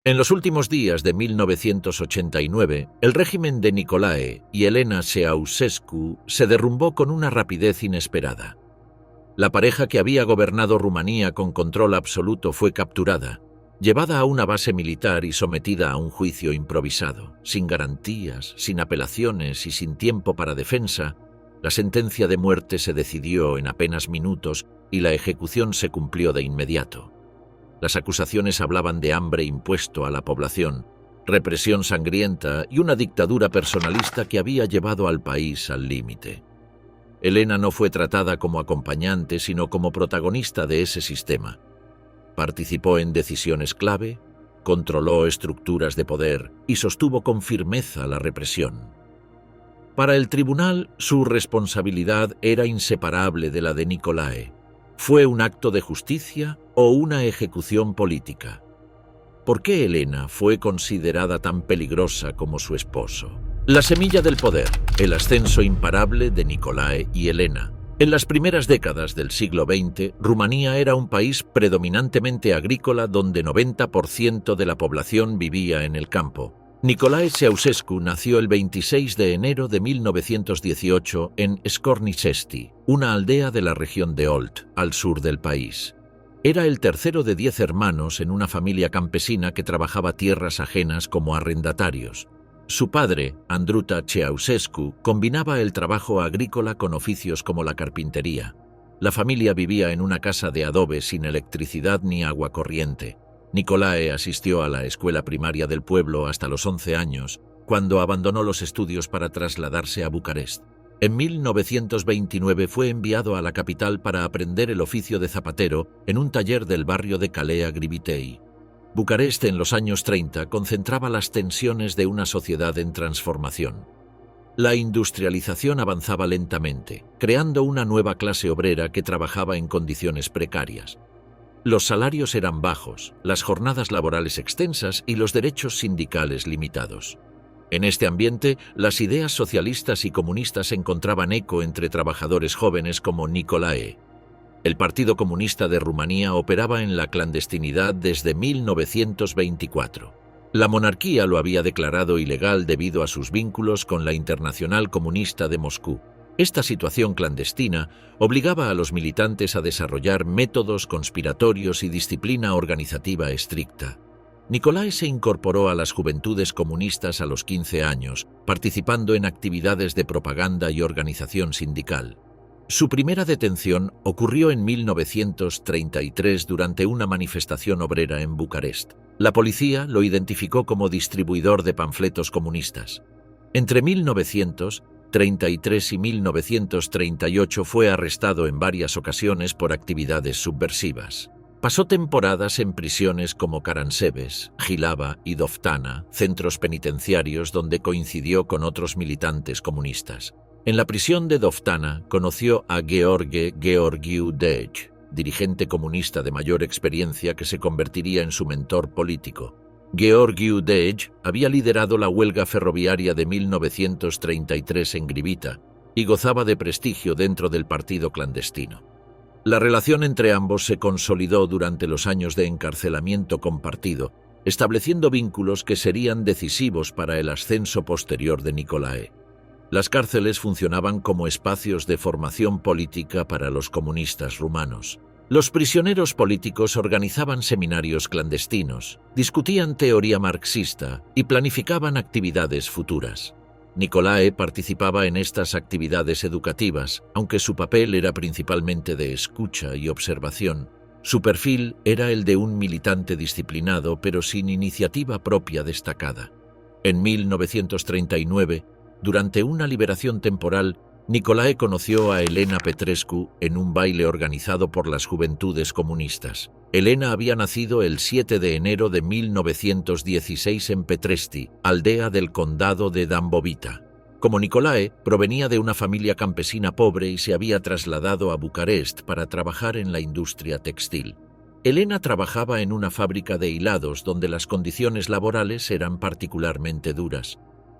En los últimos días de 1989, el régimen de Nicolae y Elena Ceausescu se derrumbó con una rapidez inesperada. La pareja que había gobernado Rumanía con control absoluto fue capturada, llevada a una base militar y sometida a un juicio improvisado. Sin garantías, sin apelaciones y sin tiempo para defensa, la sentencia de muerte se decidió en apenas minutos y la ejecución se cumplió de inmediato. Las acusaciones hablaban de hambre impuesto a la población, represión sangrienta y una dictadura personalista que había llevado al país al límite. Elena no fue tratada como acompañante, sino como protagonista de ese sistema. Participó en decisiones clave, controló estructuras de poder y sostuvo con firmeza la represión. Para el tribunal, su responsabilidad era inseparable de la de Nicolae. ¿Fue un acto de justicia o una ejecución política? ¿Por qué Elena fue considerada tan peligrosa como su esposo? La semilla del poder, el ascenso imparable de Nicolae y Elena. En las primeras décadas del siglo XX, Rumanía era un país predominantemente agrícola donde 90% de la población vivía en el campo. Nicolae Ceausescu nació el 26 de enero de 1918 en Scornicesti, una aldea de la región de Olt, al sur del país. Era el tercero de 10 hermanos en una familia campesina que trabajaba tierras ajenas como arrendatarios. Su padre, Andruta Ceausescu, combinaba el trabajo agrícola con oficios como la carpintería. La familia vivía en una casa de adobe sin electricidad ni agua corriente. Nicolae asistió a la escuela primaria del pueblo hasta los 11 años, cuando abandonó los estudios para trasladarse a Bucarest. En 1929 fue enviado a la capital para aprender el oficio de zapatero en un taller del barrio de Calea Grivitei. Bucarest en los años 30 concentraba las tensiones de una sociedad en transformación. La industrialización avanzaba lentamente, creando una nueva clase obrera que trabajaba en condiciones precarias. Los salarios eran bajos, las jornadas laborales extensas y los derechos sindicales limitados. En este ambiente, las ideas socialistas y comunistas encontraban eco entre trabajadores jóvenes como Nicolae. El Partido Comunista de Rumanía operaba en la clandestinidad desde 1924. La monarquía lo había declarado ilegal debido a sus vínculos con la Internacional Comunista de Moscú. Esta situación clandestina obligaba a los militantes a desarrollar métodos conspiratorios y disciplina organizativa estricta. Nicolae se incorporó a las Juventudes Comunistas a los 15 años, participando en actividades de propaganda y organización sindical. Su primera detención ocurrió en 1933 durante una manifestación obrera en Bucarest. La policía lo identificó como distribuidor de panfletos comunistas. Entre 1933 y 1938 fue arrestado en varias ocasiones por actividades subversivas. Pasó temporadas en prisiones como Caransebeș, Jilava y Doftana, centros penitenciarios donde coincidió con otros militantes comunistas. En la prisión de Doftana conoció a Gheorghe Gheorghiu Dej, dirigente comunista de mayor experiencia que se convertiría en su mentor político. Gheorghiu Dej había liderado la huelga ferroviaria de 1933 en Grivita y gozaba de prestigio dentro del partido clandestino. La relación entre ambos se consolidó durante los años de encarcelamiento compartido, estableciendo vínculos que serían decisivos para el ascenso posterior de Nicolae. Las cárceles funcionaban como espacios de formación política para los comunistas rumanos. Los prisioneros políticos organizaban seminarios clandestinos, discutían teoría marxista y planificaban actividades futuras. Nicolae participaba en estas actividades educativas, aunque su papel era principalmente de escucha y observación. Su perfil era el de un militante disciplinado, pero sin iniciativa propia destacada. En 1939, durante una liberación temporal, Nicolae conoció a Elena Petrescu en un baile organizado por las Juventudes Comunistas. Elena había nacido el 7 de enero de 1916 en Petresti, aldea del condado de Dâmbovița. Como Nicolae, provenía de una familia campesina pobre y se había trasladado a Bucarest para trabajar en la industria textil. Elena trabajaba en una fábrica de hilados donde las condiciones laborales eran particularmente duras.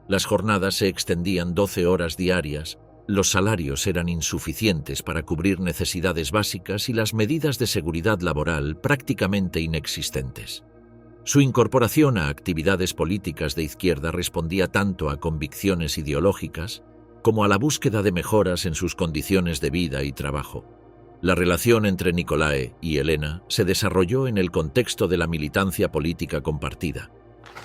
Las jornadas se extendían 12 horas diarias, los salarios eran insuficientes para cubrir necesidades básicas y las medidas de seguridad laboral prácticamente inexistentes. Su incorporación a actividades políticas de izquierda respondía tanto a convicciones ideológicas como a la búsqueda de mejoras en sus condiciones de vida y trabajo. La relación entre Nicolae y Elena se desarrolló en el contexto de la militancia política compartida.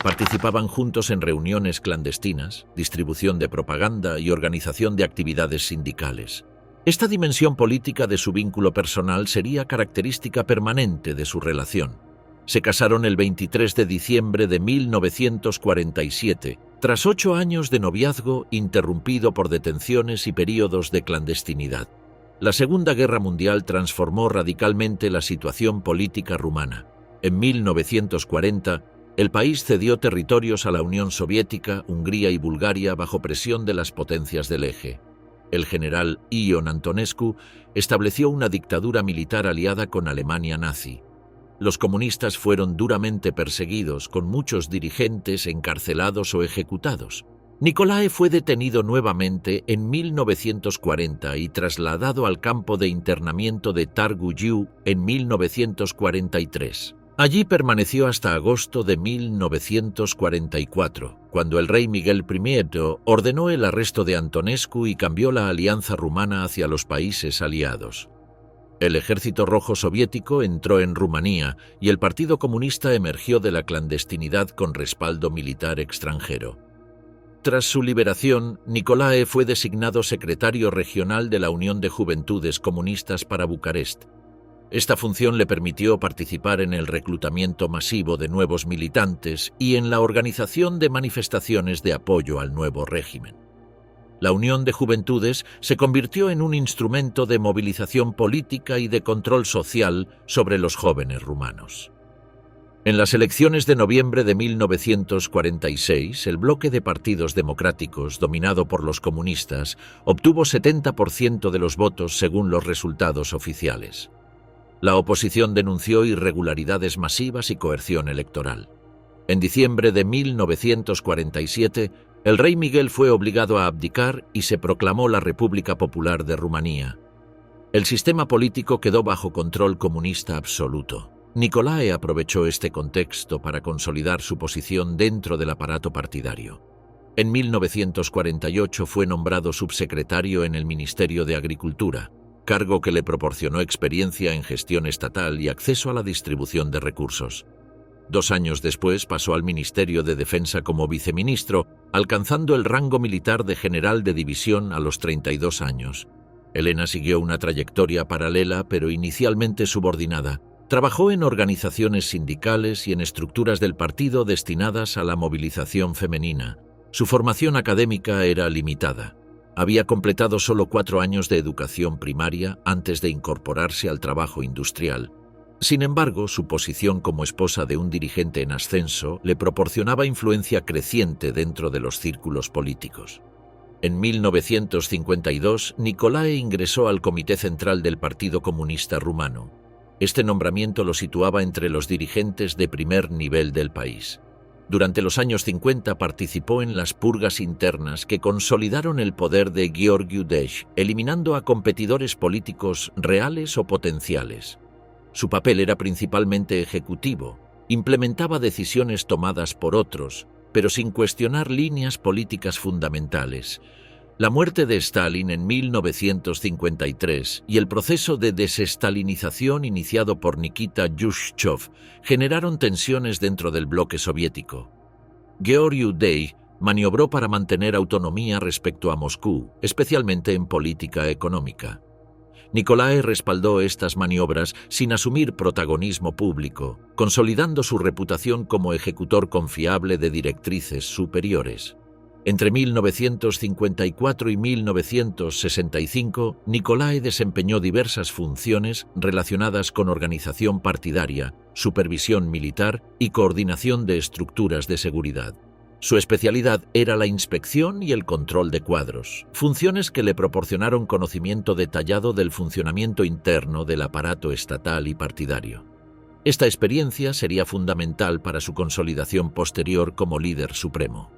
Participaban juntos en reuniones clandestinas, distribución de propaganda y organización de actividades sindicales. Esta dimensión política de su vínculo personal sería característica permanente de su relación. Se casaron el 23 de diciembre de 1947, tras 8 años de noviazgo interrumpido por detenciones y períodos de clandestinidad. La Segunda Guerra Mundial transformó radicalmente la situación política rumana. En 1940, el país cedió territorios a la Unión Soviética, Hungría y Bulgaria bajo presión de las potencias del Eje. El general Ion Antonescu estableció una dictadura militar aliada con Alemania nazi. Los comunistas fueron duramente perseguidos, con muchos dirigentes encarcelados o ejecutados. Nicolae fue detenido nuevamente en 1940 y trasladado al campo de internamiento de Targu Jiu en 1943. Allí permaneció hasta agosto de 1944, cuando el rey Miguel I ordenó el arresto de Antonescu y cambió la alianza rumana hacia los países aliados. El Ejército Rojo Soviético entró en Rumanía y el Partido Comunista emergió de la clandestinidad con respaldo militar extranjero. Tras su liberación, Nicolae fue designado secretario regional de la Unión de Juventudes Comunistas para Bucarest. Esta función le permitió participar en el reclutamiento masivo de nuevos militantes y en la organización de manifestaciones de apoyo al nuevo régimen. La Unión de Juventudes se convirtió en un instrumento de movilización política y de control social sobre los jóvenes rumanos. En las elecciones de noviembre de 1946, el bloque de partidos democráticos, dominado por los comunistas, obtuvo 70% de los votos según los resultados oficiales. La oposición denunció irregularidades masivas y coerción electoral. En diciembre de 1947, el rey Miguel fue obligado a abdicar y se proclamó la República Popular de Rumanía. El sistema político quedó bajo control comunista absoluto. Nicolae aprovechó este contexto para consolidar su posición dentro del aparato partidario. En 1948 fue nombrado subsecretario en el Ministerio de Agricultura, cargo que le proporcionó experiencia en gestión estatal y acceso a la distribución de recursos. 2 años después pasó al Ministerio de Defensa como viceministro, alcanzando el rango militar de general de división a los 32 años. Elena siguió una trayectoria paralela pero inicialmente subordinada. Trabajó en organizaciones sindicales y en estructuras del partido destinadas a la movilización femenina. Su formación académica era limitada. Había completado solo 4 años de educación primaria antes de incorporarse al trabajo industrial. Sin embargo, su posición como esposa de un dirigente en ascenso le proporcionaba influencia creciente dentro de los círculos políticos. En 1952, Nicolae ingresó al Comité Central del Partido Comunista Rumano. Este nombramiento lo situaba entre los dirigentes de primer nivel del país. Durante los años 50 participó en las purgas internas que consolidaron el poder de Gheorghiu Dej, eliminando a competidores políticos reales o potenciales. Su papel era principalmente ejecutivo, implementaba decisiones tomadas por otros, pero sin cuestionar líneas políticas fundamentales. La muerte de Stalin en 1953 y el proceso de desestalinización iniciado por Nikita Khrushchev generaron tensiones dentro del bloque soviético. Gheorghiu Dej maniobró para mantener autonomía respecto a Moscú, especialmente en política económica. Nicolae respaldó estas maniobras sin asumir protagonismo público, consolidando su reputación como ejecutor confiable de directrices superiores. Entre 1954 y 1965, Nicolae desempeñó diversas funciones relacionadas con organización partidaria, supervisión militar y coordinación de estructuras de seguridad. Su especialidad era la inspección y el control de cuadros, funciones que le proporcionaron conocimiento detallado del funcionamiento interno del aparato estatal y partidario. Esta experiencia sería fundamental para su consolidación posterior como líder supremo.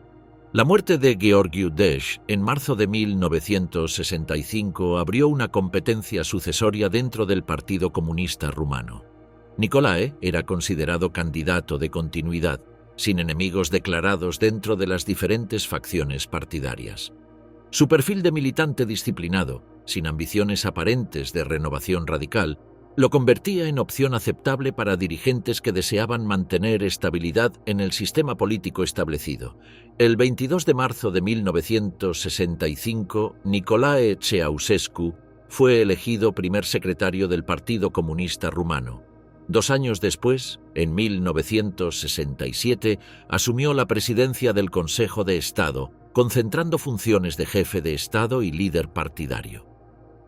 La muerte de Gheorghiu Dej en marzo de 1965 abrió una competencia sucesoria dentro del Partido Comunista Rumano. Nicolae era considerado candidato de continuidad, sin enemigos declarados dentro de las diferentes facciones partidarias. Su perfil de militante disciplinado, sin ambiciones aparentes de renovación radical, lo convertía en opción aceptable para dirigentes que deseaban mantener estabilidad en el sistema político establecido. El 22 de marzo de 1965, Nicolae Ceausescu fue elegido primer secretario del Partido Comunista Rumano. 2 años después, en 1967, asumió la presidencia del Consejo de Estado, concentrando funciones de jefe de Estado y líder partidario.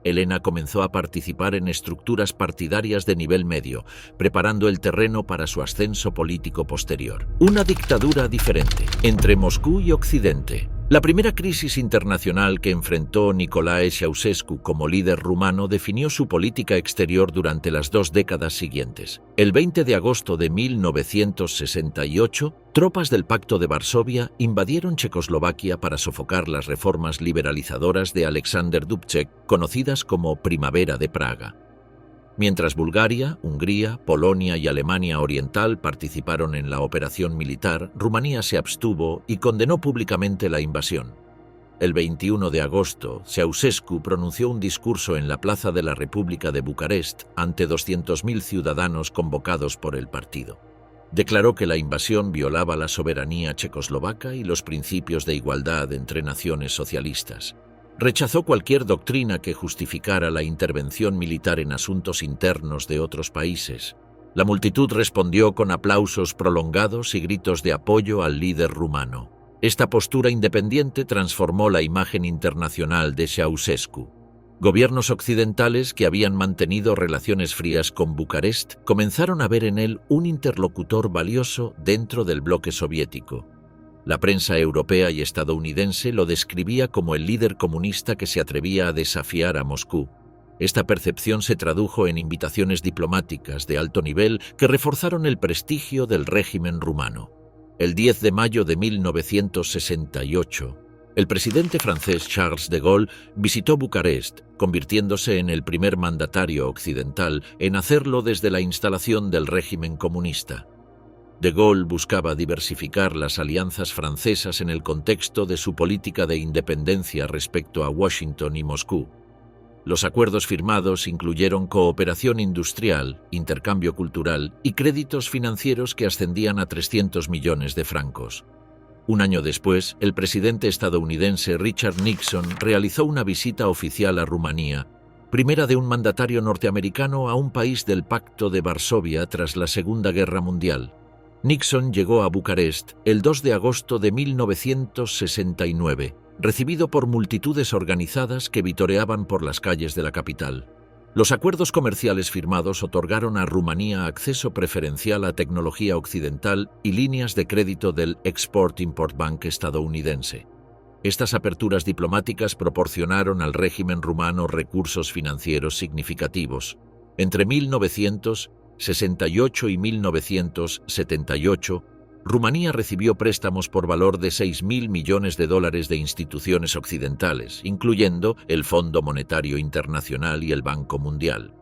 Elena comenzó a participar en estructuras partidarias de nivel medio, preparando el terreno para su ascenso político posterior. Una dictadura diferente entre Moscú y Occidente. La primera crisis internacional que enfrentó Nicolae Ceausescu como líder rumano definió su política exterior durante las 2 décadas siguientes. El 20 de agosto de 1968, tropas del Pacto de Varsovia invadieron Checoslovaquia para sofocar las reformas liberalizadoras de Alexander Dubček, conocidas como Primavera de Praga. Mientras Bulgaria, Hungría, Polonia y Alemania Oriental participaron en la operación militar, Rumanía se abstuvo y condenó públicamente la invasión. El 21 de agosto, Ceausescu pronunció un discurso en la Plaza de la República de Bucarest ante 200.000 ciudadanos convocados por el partido. Declaró que la invasión violaba la soberanía checoslovaca y los principios de igualdad entre naciones socialistas. Rechazó cualquier doctrina que justificara la intervención militar en asuntos internos de otros países. La multitud respondió con aplausos prolongados y gritos de apoyo al líder rumano. Esta postura independiente transformó la imagen internacional de Ceausescu. Gobiernos occidentales que habían mantenido relaciones frías con Bucarest comenzaron a ver en él un interlocutor valioso dentro del bloque soviético. La prensa europea y estadounidense lo describía como el líder comunista que se atrevía a desafiar a Moscú. Esta percepción se tradujo en invitaciones diplomáticas de alto nivel que reforzaron el prestigio del régimen rumano. El 10 de mayo de 1968, el presidente francés Charles de Gaulle visitó Bucarest, convirtiéndose en el primer mandatario occidental en hacerlo desde la instalación del régimen comunista. De Gaulle buscaba diversificar las alianzas francesas en el contexto de su política de independencia respecto a Washington y Moscú. Los acuerdos firmados incluyeron cooperación industrial, intercambio cultural y créditos financieros que ascendían a 300 millones de francos. Un año después, el presidente estadounidense Richard Nixon realizó una visita oficial a Rumanía, primera de un mandatario norteamericano a un país del Pacto de Varsovia tras la Segunda Guerra Mundial. Nixon llegó a Bucarest el 2 de agosto de 1969, recibido por multitudes organizadas que vitoreaban por las calles de la capital. Los acuerdos comerciales firmados otorgaron a Rumanía acceso preferencial a tecnología occidental y líneas de crédito del Export-Import Bank estadounidense. Estas aperturas diplomáticas proporcionaron al régimen rumano recursos financieros significativos. Entre 1968 y 1978, Rumanía recibió préstamos por valor de $6.000 millones de instituciones occidentales, incluyendo el Fondo Monetario Internacional y el Banco Mundial.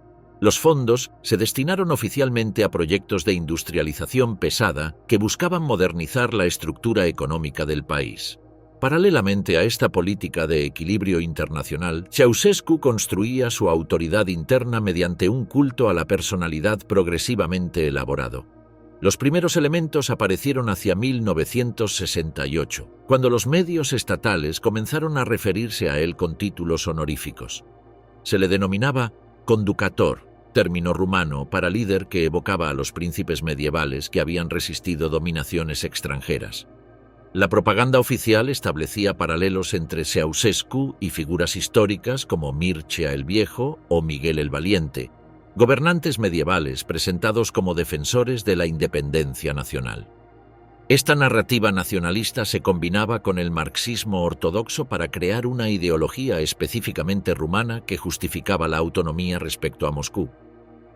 Los fondos se destinaron oficialmente a proyectos de industrialización pesada que buscaban modernizar la estructura económica del país. Paralelamente a esta política de equilibrio internacional, Ceausescu construía su autoridad interna mediante un culto a la personalidad progresivamente elaborado. Los primeros elementos aparecieron hacia 1968, cuando los medios estatales comenzaron a referirse a él con títulos honoríficos. Se le denominaba conducator, término rumano para líder que evocaba a los príncipes medievales que habían resistido dominaciones extranjeras. La propaganda oficial establecía paralelos entre Ceausescu y figuras históricas como Mircea el Viejo o Miguel el Valiente, gobernantes medievales presentados como defensores de la independencia nacional. Esta narrativa nacionalista se combinaba con el marxismo ortodoxo para crear una ideología específicamente rumana que justificaba la autonomía respecto a Moscú.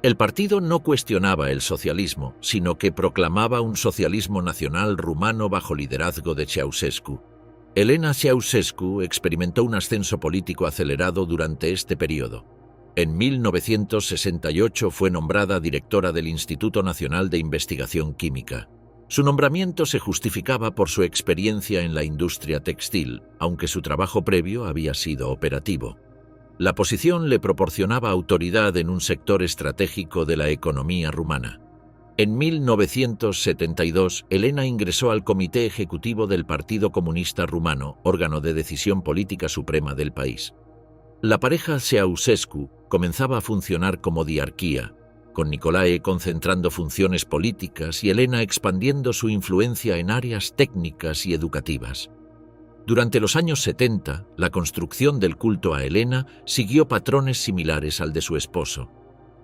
El partido no cuestionaba el socialismo, sino que proclamaba un socialismo nacional rumano bajo liderazgo de Ceausescu. Elena Ceausescu experimentó un ascenso político acelerado durante este periodo. En 1968 fue nombrada directora del Instituto Nacional de Investigación Química. Su nombramiento se justificaba por su experiencia en la industria textil, aunque su trabajo previo había sido operativo. La posición le proporcionaba autoridad en un sector estratégico de la economía rumana. En 1972, Elena ingresó al Comité Ejecutivo del Partido Comunista Rumano, órgano de decisión política suprema del país. La pareja Ceausescu comenzaba a funcionar como diarquía, con Nicolae concentrando funciones políticas y Elena expandiendo su influencia en áreas técnicas y educativas. Durante los años 70, la construcción del culto a Elena siguió patrones similares al de su esposo.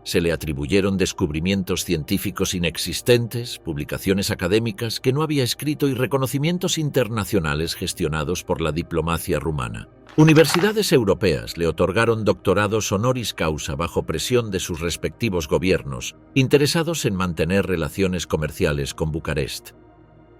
Se le atribuyeron descubrimientos científicos inexistentes, publicaciones académicas que no había escrito y reconocimientos internacionales gestionados por la diplomacia rumana. Universidades europeas le otorgaron doctorados honoris causa bajo presión de sus respectivos gobiernos, interesados en mantener relaciones comerciales con Bucarest.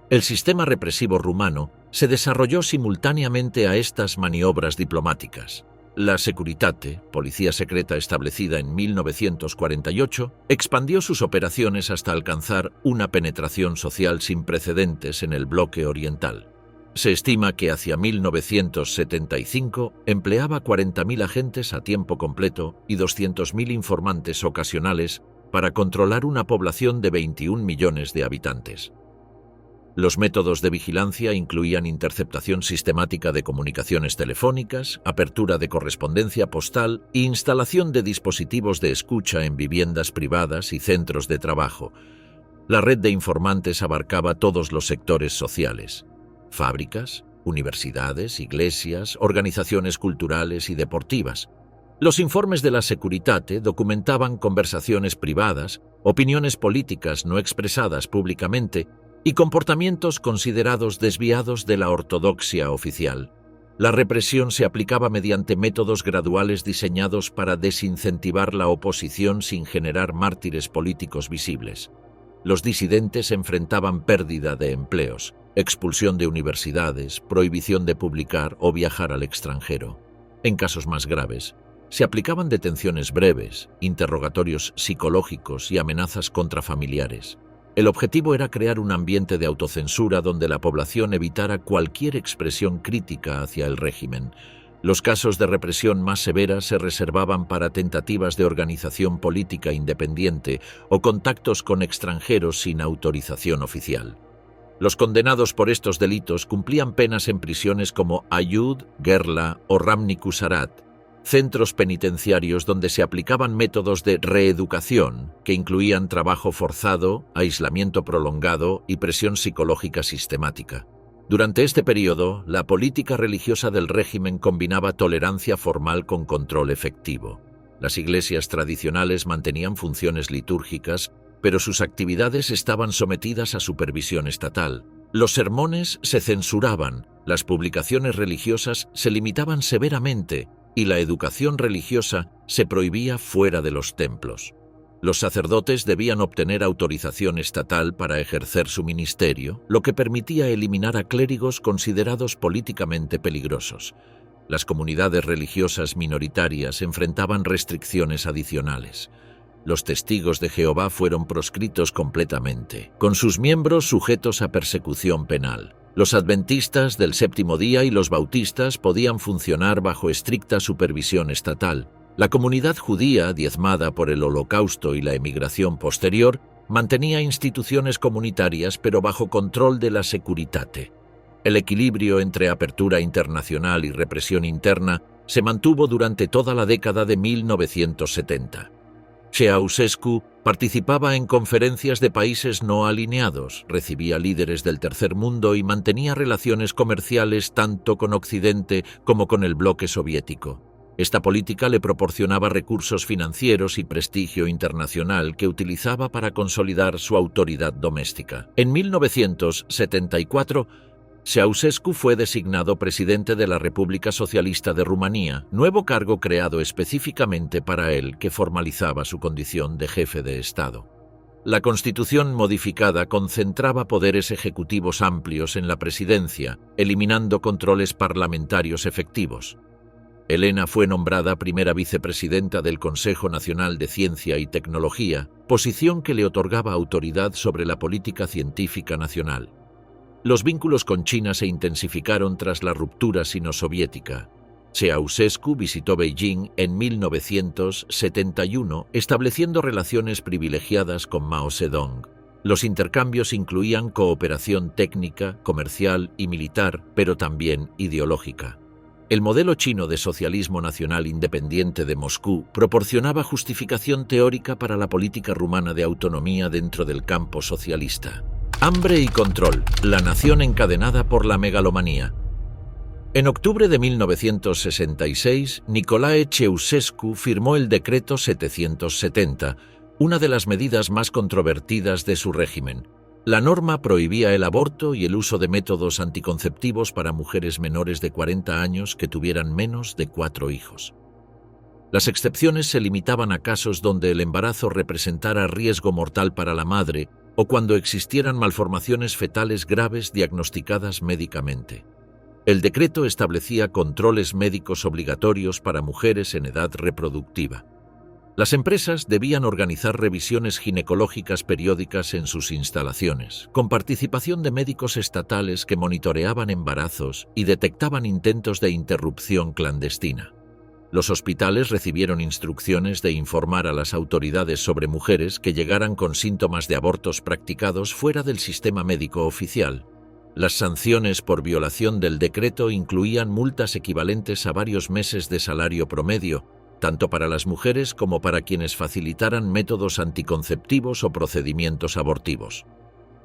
El sistema represivo rumano se desarrolló simultáneamente a estas maniobras diplomáticas. La Securitate, policía secreta establecida en 1948, expandió sus operaciones hasta alcanzar una penetración social sin precedentes en el bloque oriental. Se estima que hacia 1975 empleaba 40.000 agentes a tiempo completo y 200.000 informantes ocasionales para controlar una población de 21 millones de habitantes. Los métodos de vigilancia incluían interceptación sistemática de comunicaciones telefónicas, apertura de correspondencia postal e instalación de dispositivos de escucha en viviendas privadas y centros de trabajo. La red de informantes abarcaba todos los sectores sociales: fábricas, universidades, iglesias, organizaciones culturales y deportivas. Los informes de la Securitate documentaban conversaciones privadas, opiniones políticas no expresadas públicamente y comportamientos considerados desviados de la ortodoxia oficial. La represión se aplicaba mediante métodos graduales diseñados para desincentivar la oposición sin generar mártires políticos visibles. Los disidentes enfrentaban pérdida de empleos, expulsión de universidades, prohibición de publicar o viajar al extranjero. En casos más graves, se aplicaban detenciones breves, interrogatorios psicológicos y amenazas contra familiares. El objetivo era crear un ambiente de autocensura donde la población evitara cualquier expresión crítica hacia el régimen. Los casos de represión más severas se reservaban para tentativas de organización política independiente o contactos con extranjeros sin autorización oficial. Los condenados por estos delitos cumplían penas en prisiones como Ayud, Gerla o Ramni-Kusarat, centros penitenciarios donde se aplicaban métodos de reeducación que incluían trabajo forzado, aislamiento prolongado y presión psicológica sistemática. Durante este periodo, la política religiosa del régimen combinaba tolerancia formal con control efectivo. Las iglesias tradicionales mantenían funciones litúrgicas, pero sus actividades estaban sometidas a supervisión estatal. Los sermones se censuraban, las publicaciones religiosas se limitaban severamente y la educación religiosa se prohibía fuera de los templos. Los sacerdotes debían obtener autorización estatal para ejercer su ministerio, lo que permitía eliminar a clérigos considerados políticamente peligrosos. Las comunidades religiosas minoritarias enfrentaban restricciones adicionales. Los testigos de Jehová fueron proscritos completamente, con sus miembros sujetos a persecución penal. Los adventistas del séptimo día y los bautistas podían funcionar bajo estricta supervisión estatal. La comunidad judía, diezmada por el Holocausto y la emigración posterior, mantenía instituciones comunitarias pero bajo control de la Securitate. El equilibrio entre apertura internacional y represión interna se mantuvo durante toda la década de 1970. Ceausescu participaba en conferencias de países no alineados, recibía líderes del tercer mundo y mantenía relaciones comerciales tanto con Occidente como con el bloque soviético. Esta política le proporcionaba recursos financieros y prestigio internacional que utilizaba para consolidar su autoridad doméstica. En 1974, Ceausescu fue designado presidente de la República Socialista de Rumanía, nuevo cargo creado específicamente para él que formalizaba su condición de jefe de Estado. La Constitución modificada concentraba poderes ejecutivos amplios en la presidencia, eliminando controles parlamentarios efectivos. Elena fue nombrada primera vicepresidenta del Consejo Nacional de Ciencia y Tecnología, posición que le otorgaba autoridad sobre la política científica nacional. Los vínculos con China se intensificaron tras la ruptura sino-soviética. Ceausescu visitó Beijing en 1971, estableciendo relaciones privilegiadas con Mao Zedong. Los intercambios incluían cooperación técnica, comercial y militar, pero también ideológica. El modelo chino de socialismo nacional independiente de Moscú proporcionaba justificación teórica para la política rumana de autonomía dentro del campo socialista. Hambre y control, la nación encadenada por la megalomanía. En octubre de 1966, Nicolae Ceausescu firmó el Decreto 770, una de las medidas más controvertidas de su régimen. La norma prohibía el aborto y el uso de métodos anticonceptivos para mujeres menores de 40 años que tuvieran menos de 4 hijos. Las excepciones se limitaban a casos donde el embarazo representara riesgo mortal para la madre o cuando existieran malformaciones fetales graves diagnosticadas médicamente. El decreto establecía controles médicos obligatorios para mujeres en edad reproductiva. Las empresas debían organizar revisiones ginecológicas periódicas en sus instalaciones, con participación de médicos estatales que monitoreaban embarazos y detectaban intentos de interrupción clandestina. Los hospitales recibieron instrucciones de informar a las autoridades sobre mujeres que llegaran con síntomas de abortos practicados fuera del sistema médico oficial. Las sanciones por violación del decreto incluían multas equivalentes a varios meses de salario promedio, tanto para las mujeres como para quienes facilitaran métodos anticonceptivos o procedimientos abortivos.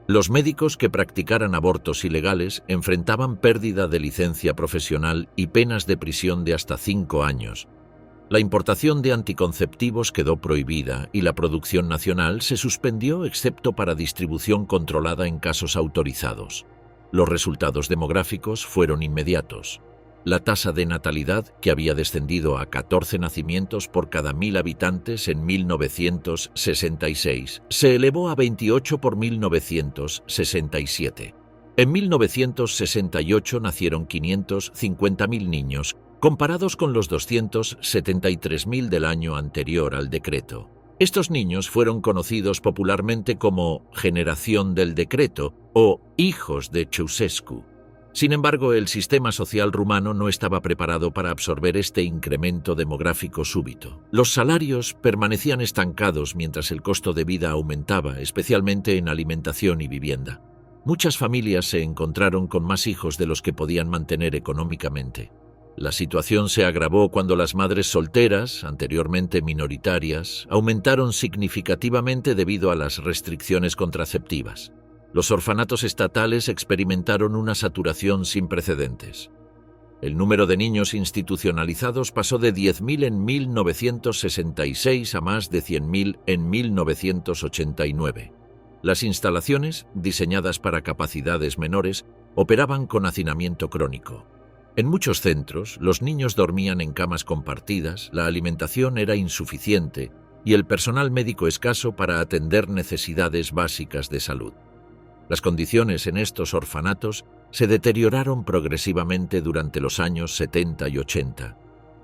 Los médicos que practicaran abortos ilegales enfrentaban pérdida de licencia profesional y penas de prisión de hasta 5 años. La importación de anticonceptivos quedó prohibida y la producción nacional se suspendió excepto para distribución controlada en casos autorizados. Los resultados demográficos fueron inmediatos. La tasa de natalidad, que había descendido a 14 nacimientos por cada 1000 habitantes en 1966, se elevó a 28 por 1967. En 1968 nacieron 550.000 niños, comparados con los 273.000 del año anterior al decreto. Estos niños fueron conocidos popularmente como Generación del Decreto o Hijos de Ceausescu. Sin embargo, el sistema social rumano no estaba preparado para absorber este incremento demográfico súbito. Los salarios permanecían estancados mientras el costo de vida aumentaba, especialmente en alimentación y vivienda. Muchas familias se encontraron con más hijos de los que podían mantener económicamente. La situación se agravó cuando las madres solteras, anteriormente minoritarias, aumentaron significativamente debido a las restricciones contraceptivas. Los orfanatos estatales experimentaron una saturación sin precedentes. El número de niños institucionalizados pasó de 10.000 en 1966 a más de 100.000 en 1989. Las instalaciones, diseñadas para capacidades menores, operaban con hacinamiento crónico. En muchos centros, los niños dormían en camas compartidas, la alimentación era insuficiente y el personal médico escaso para atender necesidades básicas de salud. Las condiciones en estos orfanatos se deterioraron progresivamente durante los años 70 y 80.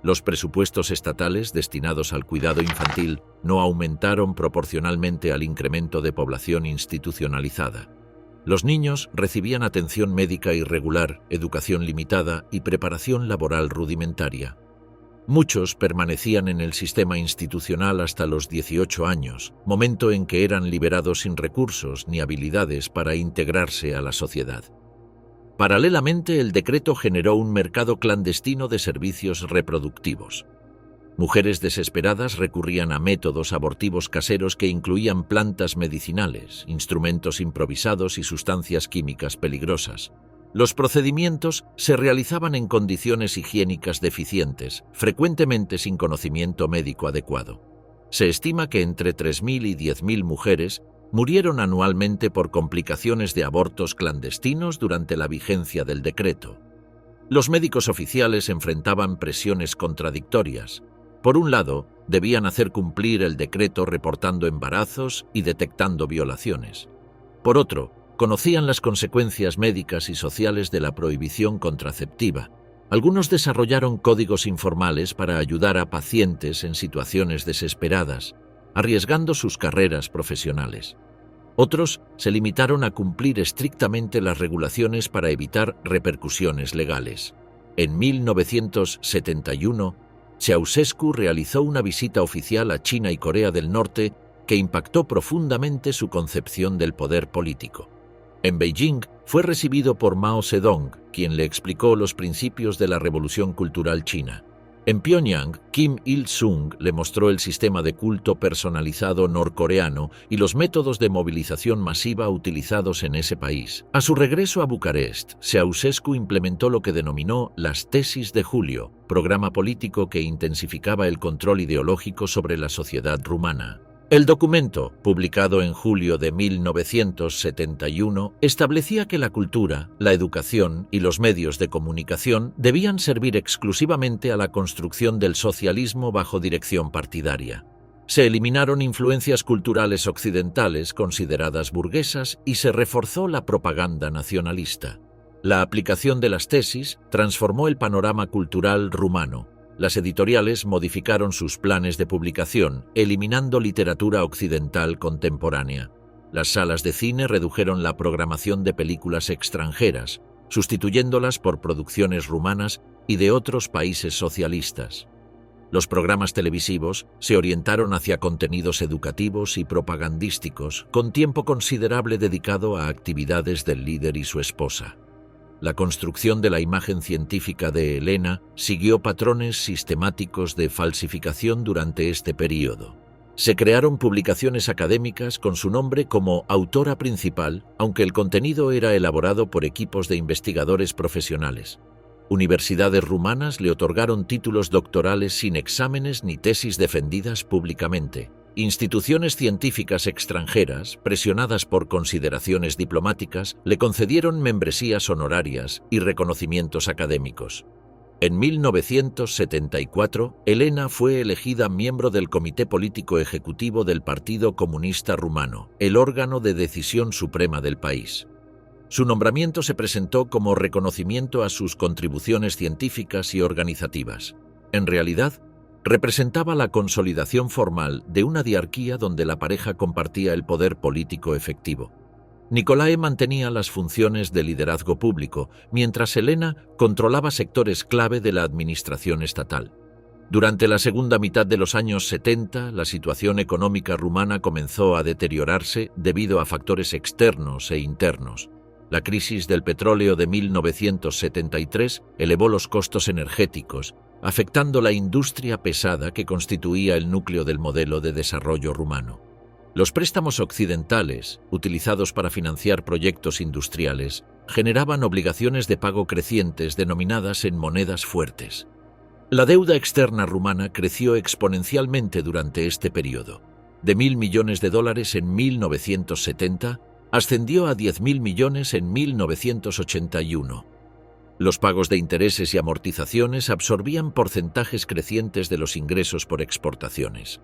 Los presupuestos estatales destinados al cuidado infantil no aumentaron proporcionalmente al incremento de población institucionalizada. Los niños recibían atención médica irregular, educación limitada y preparación laboral rudimentaria. Muchos permanecían en el sistema institucional hasta los 18 años, momento en que eran liberados sin recursos ni habilidades para integrarse a la sociedad. Paralelamente, el decreto generó un mercado clandestino de servicios reproductivos. Mujeres desesperadas recurrían a métodos abortivos caseros que incluían plantas medicinales, instrumentos improvisados y sustancias químicas peligrosas. Los procedimientos se realizaban en condiciones higiénicas deficientes, frecuentemente sin conocimiento médico adecuado. Se estima que entre 3.000 y 10.000 mujeres murieron anualmente por complicaciones de abortos clandestinos durante la vigencia del decreto. Los médicos oficiales enfrentaban presiones contradictorias. Por un lado, debían hacer cumplir el decreto reportando embarazos y detectando violaciones. Por otro, conocían las consecuencias médicas y sociales de la prohibición contraceptiva. Algunos desarrollaron códigos informales para ayudar a pacientes en situaciones desesperadas, arriesgando sus carreras profesionales. Otros se limitaron a cumplir estrictamente las regulaciones para evitar repercusiones legales. En 1971, Ceausescu realizó una visita oficial a China y Corea del Norte que impactó profundamente su concepción del poder político. En Beijing fue recibido por Mao Zedong, quien le explicó los principios de la Revolución Cultural China. En Pyongyang, Kim Il-sung le mostró el sistema de culto personalizado norcoreano y los métodos de movilización masiva utilizados en ese país. A su regreso a Bucarest, Ceausescu implementó lo que denominó las Tesis de Julio, programa político que intensificaba el control ideológico sobre la sociedad rumana. El documento, publicado en julio de 1971, establecía que la cultura, la educación y los medios de comunicación debían servir exclusivamente a la construcción del socialismo bajo dirección partidaria. Se eliminaron influencias culturales occidentales consideradas burguesas y se reforzó la propaganda nacionalista. La aplicación de las tesis transformó el panorama cultural rumano. Las editoriales modificaron sus planes de publicación, eliminando literatura occidental contemporánea. Las salas de cine redujeron la programación de películas extranjeras, sustituyéndolas por producciones rumanas y de otros países socialistas. Los programas televisivos se orientaron hacia contenidos educativos y propagandísticos, con tiempo considerable dedicado a actividades del líder y su esposa. La construcción de la imagen científica de Helena siguió patrones sistemáticos de falsificación durante este período. Se crearon publicaciones académicas con su nombre como autora principal, aunque el contenido era elaborado por equipos de investigadores profesionales. Universidades rumanas le otorgaron títulos doctorales sin exámenes ni tesis defendidas públicamente. Instituciones científicas extranjeras, presionadas por consideraciones diplomáticas, le concedieron membresías honorarias y reconocimientos académicos. En 1974, Helena fue elegida miembro del Comité Político Ejecutivo del Partido Comunista Rumano, el órgano de decisión suprema del país. Su nombramiento se presentó como reconocimiento a sus contribuciones científicas y organizativas. En realidad, representaba la consolidación formal de una diarquía donde la pareja compartía el poder político efectivo. Nicolae mantenía las funciones de liderazgo público, mientras Helena controlaba sectores clave de la administración estatal. Durante la segunda mitad de los años 70, la situación económica rumana comenzó a deteriorarse debido a factores externos e internos. La crisis del petróleo de 1973 elevó los costos energéticos, afectando la industria pesada que constituía el núcleo del modelo de desarrollo rumano. Los préstamos occidentales, utilizados para financiar proyectos industriales, generaban obligaciones de pago crecientes denominadas en monedas fuertes. La deuda externa rumana creció exponencialmente durante este periodo. De $1.000 millones en 1970, ascendió a 10.000 millones en 1981. Los pagos de intereses y amortizaciones absorbían porcentajes crecientes de los ingresos por exportaciones.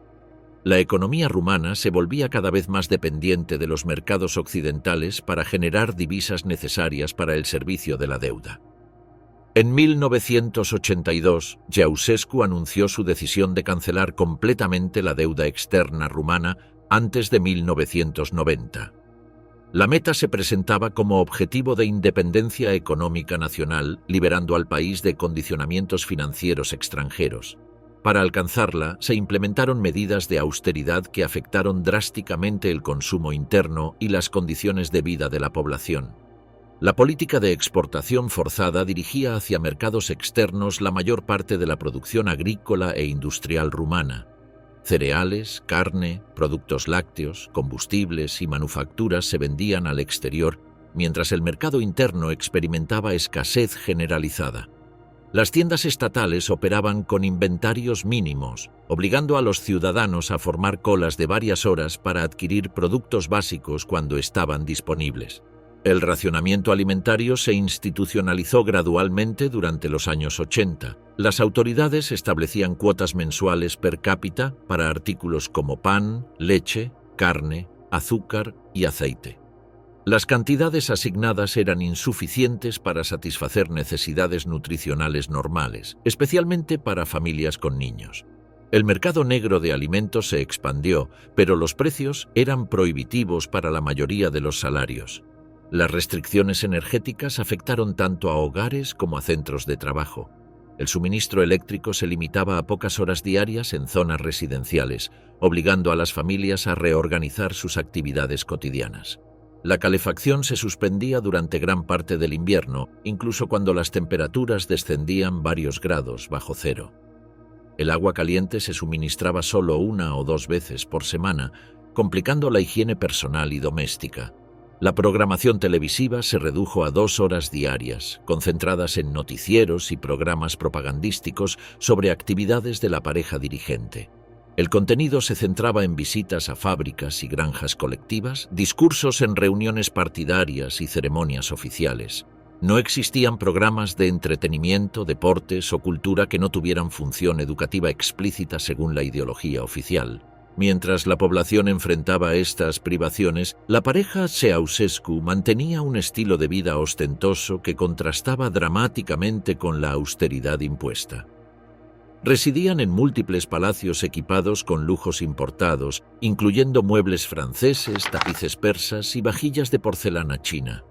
La economía rumana se volvía cada vez más dependiente de los mercados occidentales para generar divisas necesarias para el servicio de la deuda. En 1982, Ceausescu anunció su decisión de cancelar completamente la deuda externa rumana antes de 1990. La meta se presentaba como objetivo de independencia económica nacional, liberando al país de condicionamientos financieros extranjeros. Para alcanzarla, se implementaron medidas de austeridad que afectaron drásticamente el consumo interno y las condiciones de vida de la población. La política de exportación forzada dirigía hacia mercados externos la mayor parte de la producción agrícola e industrial rumana. Cereales, carne, productos lácteos, combustibles y manufacturas se vendían al exterior, mientras el mercado interno experimentaba escasez generalizada. Las tiendas estatales operaban con inventarios mínimos, obligando a los ciudadanos a formar colas de varias horas para adquirir productos básicos cuando estaban disponibles. El racionamiento alimentario se institucionalizó gradualmente durante los años 80. Las autoridades establecían cuotas mensuales per cápita para artículos como pan, leche, carne, azúcar y aceite. Las cantidades asignadas eran insuficientes para satisfacer necesidades nutricionales normales, especialmente para familias con niños. El mercado negro de alimentos se expandió, pero los precios eran prohibitivos para la mayoría de los salarios. Las restricciones energéticas afectaron tanto a hogares como a centros de trabajo. El suministro eléctrico se limitaba a pocas horas diarias en zonas residenciales, obligando a las familias a reorganizar sus actividades cotidianas. La calefacción se suspendía durante gran parte del invierno, incluso cuando las temperaturas descendían varios grados bajo cero. El agua caliente se suministraba solo 1 o 2 veces por semana, complicando la higiene personal y doméstica. La programación televisiva se redujo a 2 horas diarias, concentradas en noticieros y programas propagandísticos sobre actividades de la pareja dirigente. El contenido se centraba en visitas a fábricas y granjas colectivas, discursos en reuniones partidarias y ceremonias oficiales. No existían programas de entretenimiento, deportes o cultura que no tuvieran función educativa explícita según la ideología oficial. Mientras la población enfrentaba estas privaciones, la pareja Ceausescu mantenía un estilo de vida ostentoso que contrastaba dramáticamente con la austeridad impuesta. Residían en múltiples palacios equipados con lujos importados, incluyendo muebles franceses, tapices persas y vajillas de porcelana china.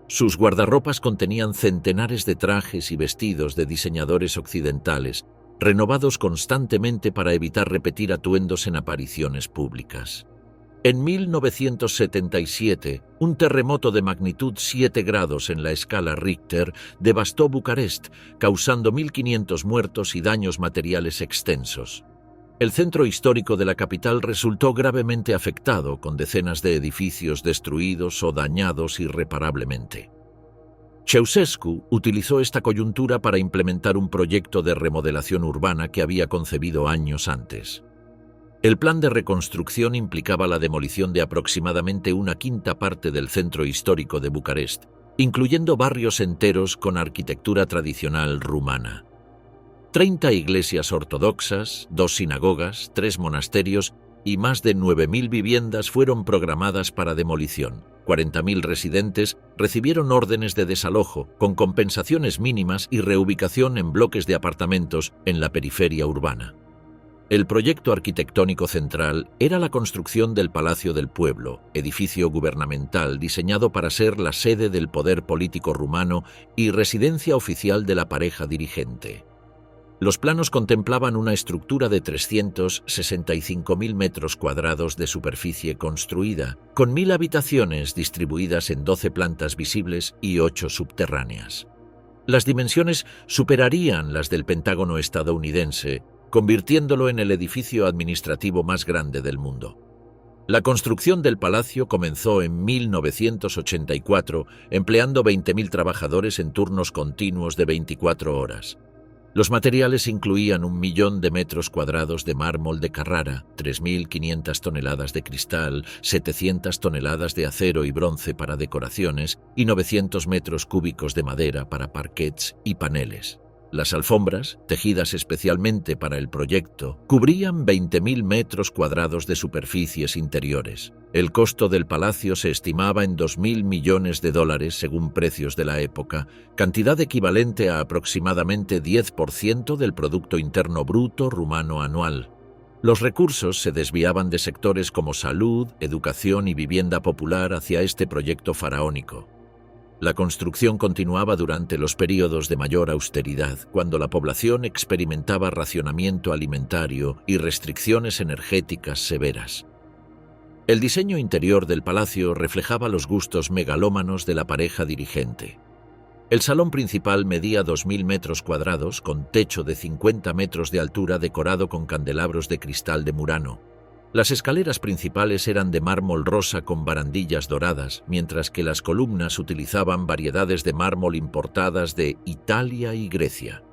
Sus guardarropas contenían centenares de trajes y vestidos de diseñadores occidentales, renovados constantemente para evitar repetir atuendos en apariciones públicas. En 1977, un terremoto de magnitud 7 grados en la escala Richter devastó Bucarest, causando 1.500 muertos y daños materiales extensos. El centro histórico de la capital resultó gravemente afectado, con decenas de edificios destruidos o dañados irreparablemente. Ceausescu utilizó esta coyuntura para implementar un proyecto de remodelación urbana que había concebido años antes. El plan de reconstrucción implicaba la demolición de aproximadamente 1/5 parte del centro histórico de Bucarest, incluyendo barrios enteros con arquitectura tradicional rumana. 30 iglesias ortodoxas, 2 sinagogas, 3 monasterios y más de 9.000 viviendas fueron programadas para demolición. 40.000 residentes recibieron órdenes de desalojo, con compensaciones mínimas y reubicación en bloques de apartamentos en la periferia urbana. El proyecto arquitectónico central era la construcción del Palacio del Pueblo, edificio gubernamental diseñado para ser la sede del poder político rumano y residencia oficial de la pareja dirigente. Los planos contemplaban una estructura de 365.000 metros cuadrados de superficie construida, con 1.000 habitaciones distribuidas en 12 plantas visibles y 8 subterráneas. Las dimensiones superarían las del Pentágono estadounidense, convirtiéndolo en el edificio administrativo más grande del mundo. La construcción del palacio comenzó en 1984, empleando 20.000 trabajadores en turnos continuos de 24 horas. Los materiales incluían 1 millón de metros cuadrados de mármol de Carrara, 3.500 toneladas de cristal, 700 toneladas de acero y bronce para decoraciones y 900 metros cúbicos de madera para parquets y paneles. Las alfombras, tejidas especialmente para el proyecto, cubrían 20.000 metros cuadrados de superficies interiores. El costo del palacio se estimaba en $2.000 millones según precios de la época, cantidad equivalente a aproximadamente 10% del Producto Interno Bruto rumano anual. Los recursos se desviaban de sectores como salud, educación y vivienda popular hacia este proyecto faraónico. La construcción continuaba durante los períodos de mayor austeridad, cuando la población experimentaba racionamiento alimentario y restricciones energéticas severas. El diseño interior del palacio reflejaba los gustos megalómanos de la pareja dirigente. El salón principal medía 2.000 metros cuadrados, con techo de 50 metros de altura decorado con candelabros de cristal de Murano. Las escaleras principales eran de mármol rosa con barandillas doradas, mientras que las columnas utilizaban variedades de mármol importadas de Italia y Grecia.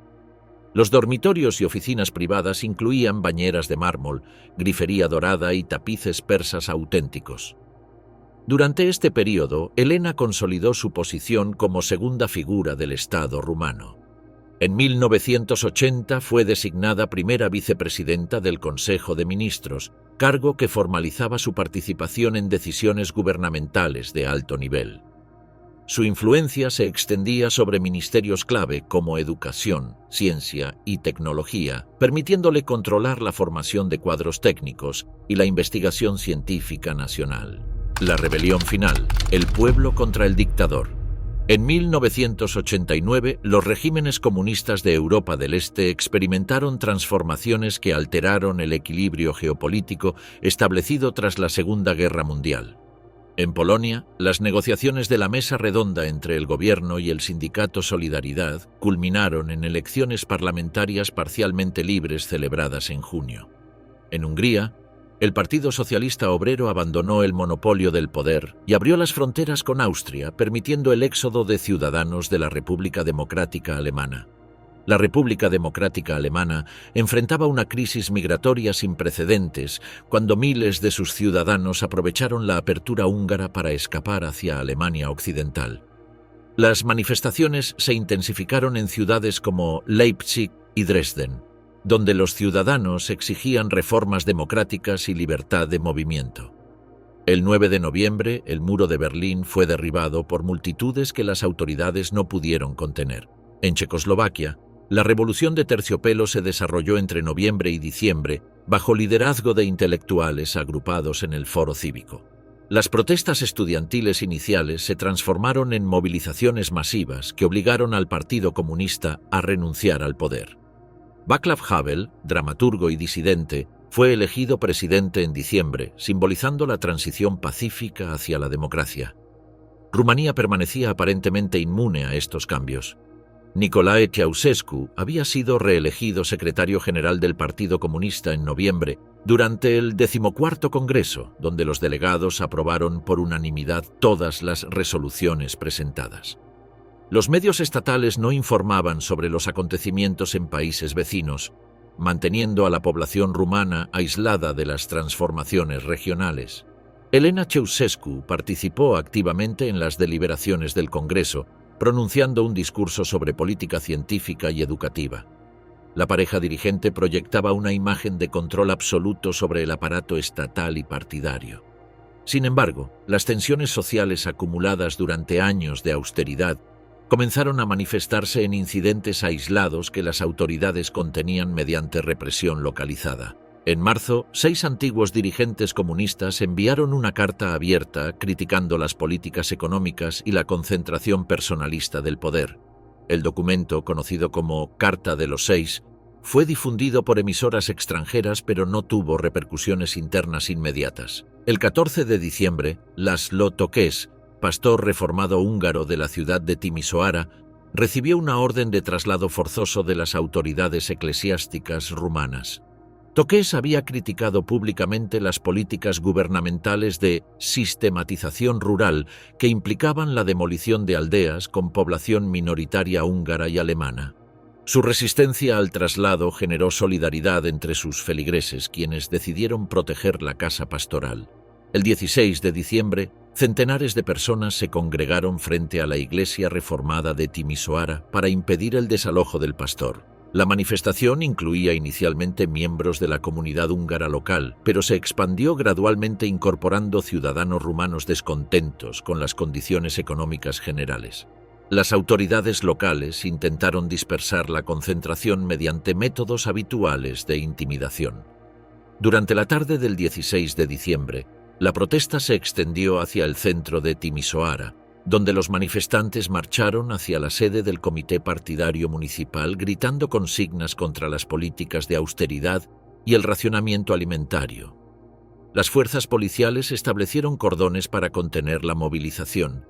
Los dormitorios y oficinas privadas incluían bañeras de mármol, grifería dorada y tapices persas auténticos. Durante este período, Elena consolidó su posición como segunda figura del Estado rumano. En 1980 fue designada primera vicepresidenta del Consejo de Ministros, cargo que formalizaba su participación en decisiones gubernamentales de alto nivel. Su influencia se extendía sobre ministerios clave como educación, ciencia y tecnología, permitiéndole controlar la formación de cuadros técnicos y la investigación científica nacional. La rebelión final, el pueblo contra el dictador. En 1989, los regímenes comunistas de Europa del Este experimentaron transformaciones que alteraron el equilibrio geopolítico establecido tras la Segunda Guerra Mundial. En Polonia, las negociaciones de la mesa redonda entre el gobierno y el sindicato Solidaridad culminaron en elecciones parlamentarias parcialmente libres celebradas en junio. En Hungría, el Partido Socialista Obrero abandonó el monopolio del poder y abrió las fronteras con Austria, permitiendo el éxodo de ciudadanos de la República Democrática Alemana. La República Democrática Alemana enfrentaba una crisis migratoria sin precedentes cuando miles de sus ciudadanos aprovecharon la apertura húngara para escapar hacia Alemania Occidental. Las manifestaciones se intensificaron en ciudades como Leipzig y Dresden, donde los ciudadanos exigían reformas democráticas y libertad de movimiento. El 9 de noviembre, el muro de Berlín fue derribado por multitudes que las autoridades no pudieron contener. En Checoslovaquia, la revolución de terciopelo se desarrolló entre noviembre y diciembre bajo liderazgo de intelectuales agrupados en el Foro Cívico. Las protestas estudiantiles iniciales se transformaron en movilizaciones masivas que obligaron al Partido Comunista a renunciar al poder. Václav Havel, dramaturgo y disidente, fue elegido presidente en diciembre, simbolizando la transición pacífica hacia la democracia. Rumanía permanecía aparentemente inmune a estos cambios. Nicolae Ceausescu había sido reelegido secretario general del Partido Comunista en noviembre durante el 14º Congreso, donde los delegados aprobaron por unanimidad todas las resoluciones presentadas. Los medios estatales no informaban sobre los acontecimientos en países vecinos, manteniendo a la población rumana aislada de las transformaciones regionales. Elena Ceausescu participó activamente en las deliberaciones del Congreso, pronunciando un discurso sobre política científica y educativa. La pareja dirigente proyectaba una imagen de control absoluto sobre el aparato estatal y partidario. Sin embargo, las tensiones sociales acumuladas durante años de austeridad comenzaron a manifestarse en incidentes aislados que las autoridades contenían mediante represión localizada. En marzo, 6 antiguos dirigentes comunistas enviaron una carta abierta criticando las políticas económicas y la concentración personalista del poder. El documento, conocido como Carta de los 6, fue difundido por emisoras extranjeras pero no tuvo repercusiones internas inmediatas. El 14 de diciembre, László Tokes, pastor reformado húngaro de la ciudad de Timisoara, recibió una orden de traslado forzoso de las autoridades eclesiásticas rumanas. Tokes había criticado públicamente las políticas gubernamentales de sistematización rural que implicaban la demolición de aldeas con población minoritaria húngara y alemana. Su resistencia al traslado generó solidaridad entre sus feligreses, quienes decidieron proteger la casa pastoral. El 16 de diciembre, centenares de personas se congregaron frente a la iglesia reformada de Timisoara para impedir el desalojo del pastor. La manifestación incluía inicialmente miembros de la comunidad húngara local, pero se expandió gradualmente incorporando ciudadanos rumanos descontentos con las condiciones económicas generales. Las autoridades locales intentaron dispersar la concentración mediante métodos habituales de intimidación. Durante la tarde del 16 de diciembre, la protesta se extendió hacia el centro de Timisoara, donde los manifestantes marcharon hacia la sede del comité partidario municipal gritando consignas contra las políticas de austeridad y el racionamiento alimentario. Las fuerzas policiales establecieron cordones para contener la movilización,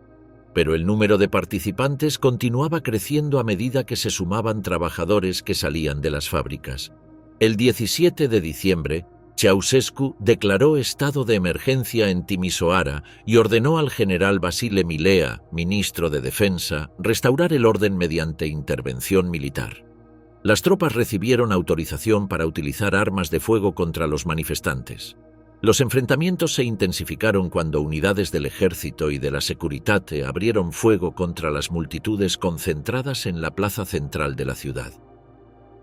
pero el número de participantes continuaba creciendo a medida que se sumaban trabajadores que salían de las fábricas. El 17 de diciembre, Ceausescu declaró estado de emergencia en Timisoara y ordenó al general Vasile Milea, ministro de Defensa, restaurar el orden mediante intervención militar. Las tropas recibieron autorización para utilizar armas de fuego contra los manifestantes. Los enfrentamientos se intensificaron cuando unidades del ejército y de la Securitate abrieron fuego contra las multitudes concentradas en la plaza central de la ciudad.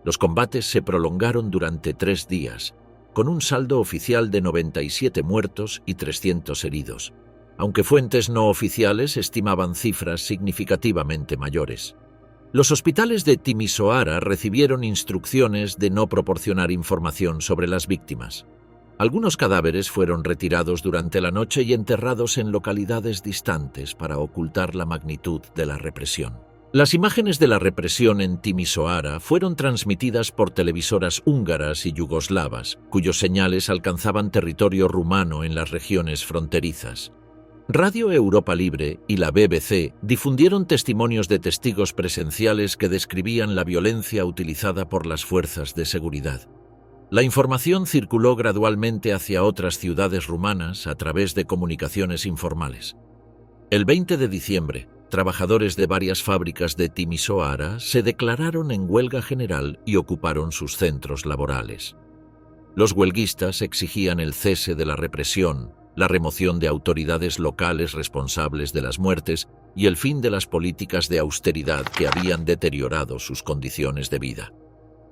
Los combates se prolongaron durante 3 días, con un saldo oficial de 97 muertos y 300 heridos, aunque fuentes no oficiales estimaban cifras significativamente mayores. Los hospitales de Timisoara recibieron instrucciones de no proporcionar información sobre las víctimas. Algunos cadáveres fueron retirados durante la noche y enterrados en localidades distantes para ocultar la magnitud de la represión. Las imágenes de la represión en Timisoara fueron transmitidas por televisoras húngaras y yugoslavas, cuyos señales alcanzaban territorio rumano en las regiones fronterizas. Radio Europa Libre y la BBC difundieron testimonios de testigos presenciales que describían la violencia utilizada por las fuerzas de seguridad. La información circuló gradualmente hacia otras ciudades rumanas a través de comunicaciones informales. El 20 de diciembre, trabajadores de varias fábricas de Timisoara se declararon en huelga general y ocuparon sus centros laborales. Los huelguistas exigían el cese de la represión, la remoción de autoridades locales responsables de las muertes y el fin de las políticas de austeridad que habían deteriorado sus condiciones de vida.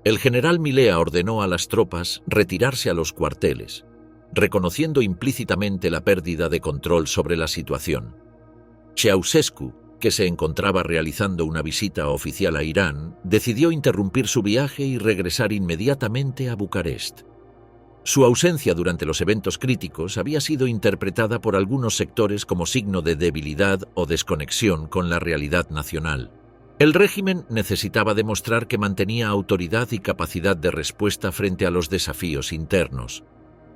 El general Milea ordenó a las tropas retirarse a los cuarteles, reconociendo implícitamente la pérdida de control sobre la situación. Ceausescu, que se encontraba realizando una visita oficial a Irán, decidió interrumpir su viaje y regresar inmediatamente a Bucarest. Su ausencia durante los eventos críticos había sido interpretada por algunos sectores como signo de debilidad o desconexión con la realidad nacional. El régimen necesitaba demostrar que mantenía autoridad y capacidad de respuesta frente a los desafíos internos.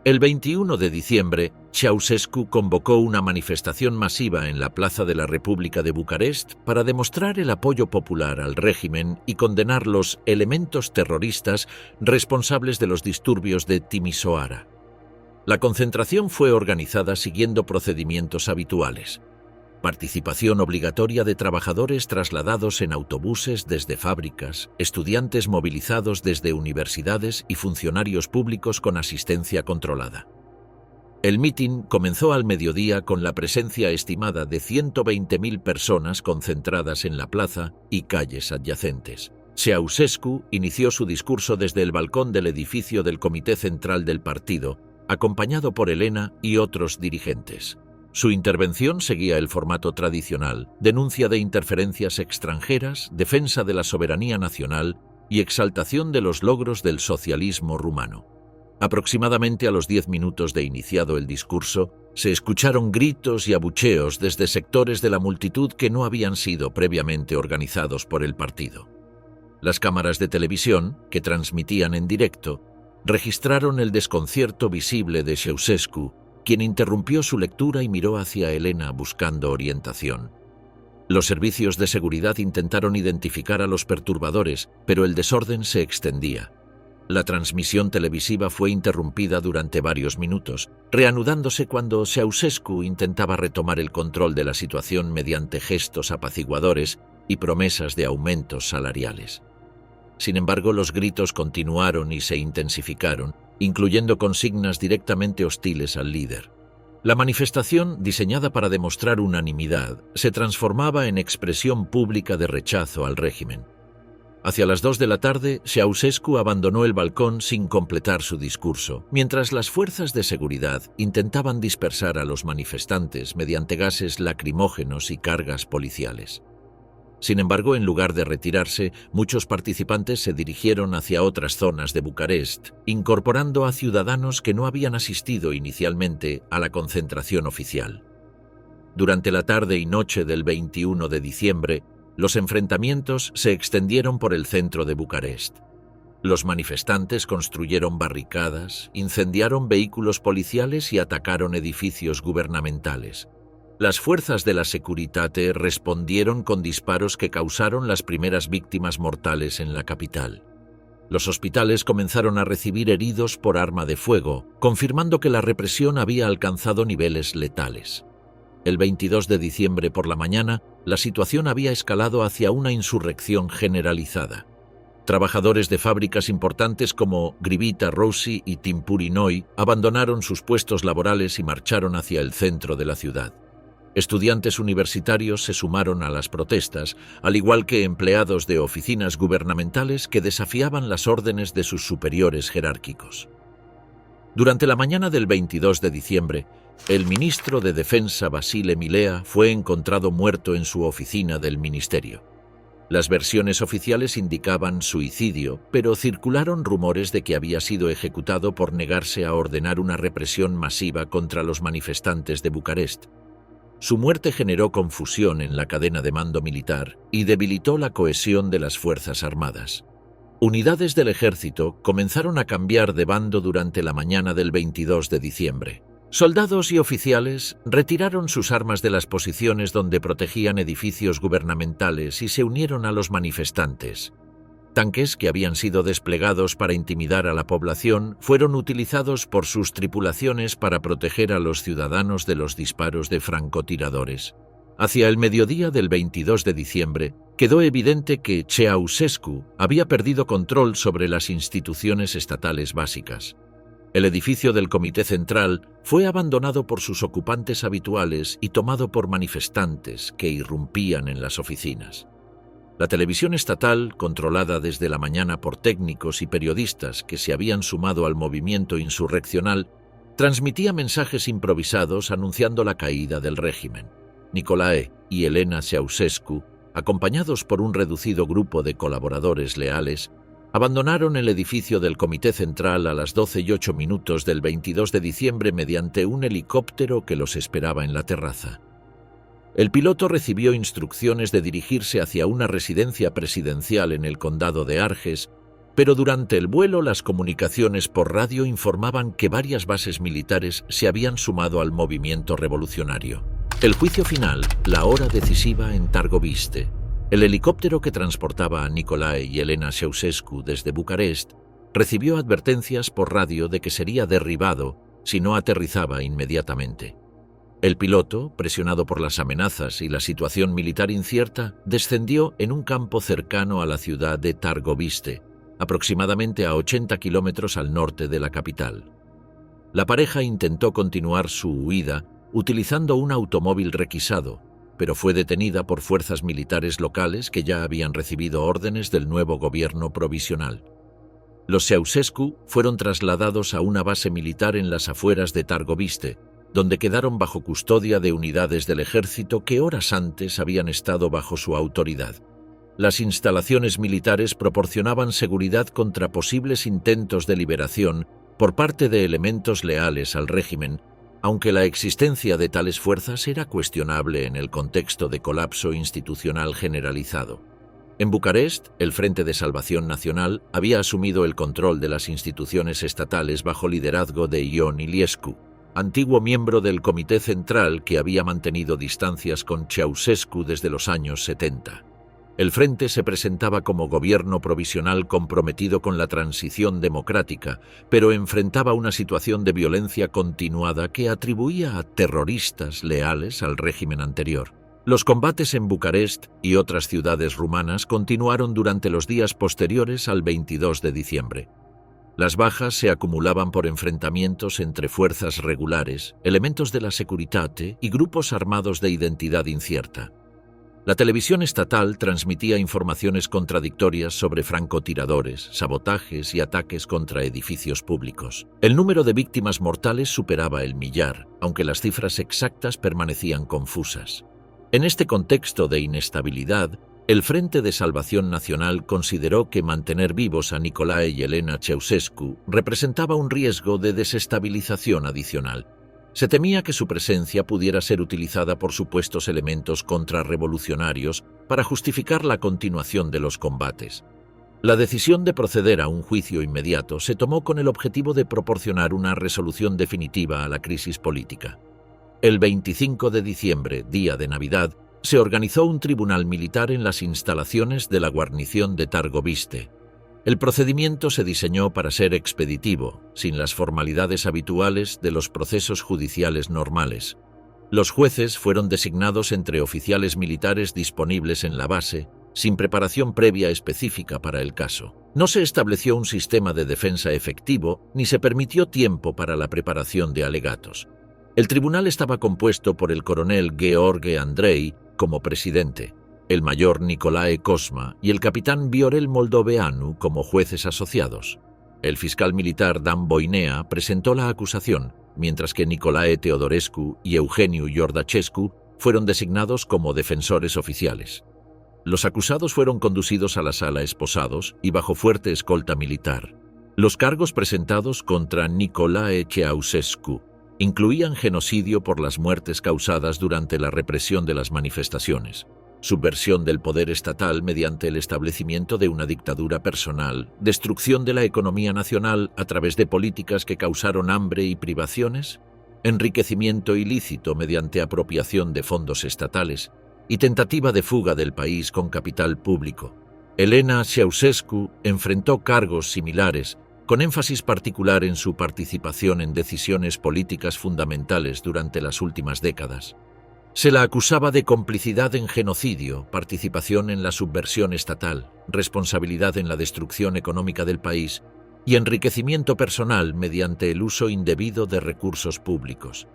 El 21 de diciembre, Ceausescu convocó una manifestación masiva en la Plaza de la República de Bucarest para demostrar el apoyo popular al régimen y condenar los elementos terroristas responsables de los disturbios de Timisoara. La concentración fue organizada siguiendo procedimientos habituales. Participación obligatoria de trabajadores trasladados en autobuses desde fábricas, estudiantes movilizados desde universidades y funcionarios públicos con asistencia controlada. El mitin comenzó al mediodía con la presencia estimada de 120.000 personas concentradas en la plaza y calles adyacentes. Ceausescu inició su discurso desde el balcón del edificio del Comité Central del partido, acompañado por Elena y otros dirigentes. Su intervención seguía el formato tradicional: denuncia de interferencias extranjeras, defensa de la soberanía nacional y exaltación de los logros del socialismo rumano. Aproximadamente a los 10 minutos de iniciado el discurso, se escucharon gritos y abucheos desde sectores de la multitud que no habían sido previamente organizados por el partido. Las cámaras de televisión, que transmitían en directo, registraron el desconcierto visible de Ceausescu, quien interrumpió su lectura y miró hacia Elena buscando orientación. Los servicios de seguridad intentaron identificar a los perturbadores, pero el desorden se extendía. La transmisión televisiva fue interrumpida durante varios minutos, reanudándose cuando Ceausescu intentaba retomar el control de la situación mediante gestos apaciguadores y promesas de aumentos salariales. Sin embargo, los gritos continuaron y se intensificaron, incluyendo consignas directamente hostiles al líder. La manifestación, diseñada para demostrar unanimidad, se transformaba en expresión pública de rechazo al régimen. Hacia las 2 de la tarde, Ceausescu abandonó el balcón sin completar su discurso, mientras las fuerzas de seguridad intentaban dispersar a los manifestantes mediante gases lacrimógenos y cargas policiales. Sin embargo, en lugar de retirarse, muchos participantes se dirigieron hacia otras zonas de Bucarest, incorporando a ciudadanos que no habían asistido inicialmente a la concentración oficial. Durante la tarde y noche del 21 de diciembre, los enfrentamientos se extendieron por el centro de Bucarest. Los manifestantes construyeron barricadas, incendiaron vehículos policiales y atacaron edificios gubernamentales. Las fuerzas de la Securitate respondieron con disparos que causaron las primeras víctimas mortales en la capital. Los hospitales comenzaron a recibir heridos por arma de fuego, confirmando que la represión había alcanzado niveles letales. El 22 de diciembre por la mañana, la situación había escalado hacia una insurrección generalizada. Trabajadores de fábricas importantes como Grivita Rossi y Timpurinoi abandonaron sus puestos laborales y marcharon hacia el centro de la ciudad. Estudiantes universitarios se sumaron a las protestas, al igual que empleados de oficinas gubernamentales que desafiaban las órdenes de sus superiores jerárquicos. Durante la mañana del 22 de diciembre, el ministro de Defensa Vasile Milea fue encontrado muerto en su oficina del ministerio. Las versiones oficiales indicaban suicidio, pero circularon rumores de que había sido ejecutado por negarse a ordenar una represión masiva contra los manifestantes de Bucarest. Su muerte generó confusión en la cadena de mando militar y debilitó la cohesión de las Fuerzas Armadas. Unidades del ejército comenzaron a cambiar de bando durante la mañana del 22 de diciembre. Soldados y oficiales retiraron sus armas de las posiciones donde protegían edificios gubernamentales y se unieron a los manifestantes. Tanques que habían sido desplegados para intimidar a la población fueron utilizados por sus tripulaciones para proteger a los ciudadanos de los disparos de francotiradores. Hacia el mediodía del 22 de diciembre, quedó evidente que Ceausescu había perdido control sobre las instituciones estatales básicas. El edificio del Comité Central fue abandonado por sus ocupantes habituales y tomado por manifestantes que irrumpían en las oficinas. La televisión estatal, controlada desde la mañana por técnicos y periodistas que se habían sumado al movimiento insurreccional, transmitía mensajes improvisados anunciando la caída del régimen. Nicolae y Elena Ceausescu, acompañados por un reducido grupo de colaboradores leales, abandonaron el edificio del Comité Central a las 12:08 del 22 de diciembre mediante un helicóptero que los esperaba en la terraza. El piloto recibió instrucciones de dirigirse hacia una residencia presidencial en el condado de Arges, pero durante el vuelo las comunicaciones por radio informaban que varias bases militares se habían sumado al movimiento revolucionario. El juicio final, la hora decisiva en Târgoviște. El helicóptero que transportaba a Nicolae y Elena Ceausescu desde Bucarest recibió advertencias por radio de que sería derribado si no aterrizaba inmediatamente. El piloto, presionado por las amenazas y la situación militar incierta, descendió en un campo cercano a la ciudad de Târgoviște, aproximadamente a 80 kilómetros al norte de la capital. La pareja intentó continuar su huida utilizando un automóvil requisado, pero fue detenida por fuerzas militares locales que ya habían recibido órdenes del nuevo gobierno provisional. Los Ceausescu fueron trasladados a una base militar en las afueras de Târgoviște, donde quedaron bajo custodia de unidades del ejército que horas antes habían estado bajo su autoridad. Las instalaciones militares proporcionaban seguridad contra posibles intentos de liberación por parte de elementos leales al régimen, aunque la existencia de tales fuerzas era cuestionable en el contexto de colapso institucional generalizado. En Bucarest, el Frente de Salvación Nacional había asumido el control de las instituciones estatales bajo liderazgo de Ion Iliescu, antiguo miembro del Comité Central que había mantenido distancias con Ceausescu desde los años 70. El Frente se presentaba como gobierno provisional comprometido con la transición democrática, pero enfrentaba una situación de violencia continuada que atribuía a terroristas leales al régimen anterior. Los combates en Bucarest y otras ciudades rumanas continuaron durante los días posteriores al 22 de diciembre. Las bajas se acumulaban por enfrentamientos entre fuerzas regulares, elementos de la Securitate y grupos armados de identidad incierta. La televisión estatal transmitía informaciones contradictorias sobre francotiradores, sabotajes y ataques contra edificios públicos. El número de víctimas mortales superaba el millar, aunque las cifras exactas permanecían confusas. En este contexto de inestabilidad, el Frente de Salvación Nacional consideró que mantener vivos a Nicolae y Elena Ceausescu representaba un riesgo de desestabilización adicional. Se temía que su presencia pudiera ser utilizada por supuestos elementos contrarrevolucionarios para justificar la continuación de los combates. La decisión de proceder a un juicio inmediato se tomó con el objetivo de proporcionar una resolución definitiva a la crisis política. El 25 de diciembre, día de Navidad, se organizó un tribunal militar en las instalaciones de la guarnición de Târgoviște. El procedimiento se diseñó para ser expeditivo, sin las formalidades habituales de los procesos judiciales normales. Los jueces fueron designados entre oficiales militares disponibles en la base, sin preparación previa específica para el caso. No se estableció un sistema de defensa efectivo, ni se permitió tiempo para la preparación de alegatos. El tribunal estaba compuesto por el coronel Gheorghe Andrei como presidente, el mayor Nicolae Cosma y el capitán Viorel Moldoveanu como jueces asociados. El fiscal militar Dan Voinea presentó la acusación, mientras que Nicolae Teodorescu y Eugeniu Iordachescu fueron designados como defensores oficiales. Los acusados fueron conducidos a la sala esposados y bajo fuerte escolta militar. Los cargos presentados contra Nicolae Ceausescu incluían genocidio por las muertes causadas durante la represión de las manifestaciones, subversión del poder estatal mediante el establecimiento de una dictadura personal, destrucción de la economía nacional a través de políticas que causaron hambre y privaciones, enriquecimiento ilícito mediante apropiación de fondos estatales y tentativa de fuga del país con capital público. Elena Ceausescu enfrentó cargos similares, con énfasis particular en su participación en decisiones políticas fundamentales durante las últimas décadas. Se la acusaba de complicidad en genocidio, participación en la subversión estatal, responsabilidad en la destrucción económica del país y enriquecimiento personal mediante el uso indebido de recursos públicos.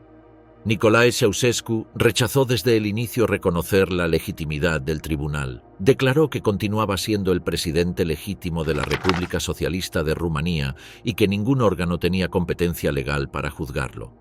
Nicolae Ceausescu rechazó desde el inicio reconocer la legitimidad del tribunal. Declaró que continuaba siendo el presidente legítimo de la República Socialista de Rumanía y que ningún órgano tenía competencia legal para juzgarlo.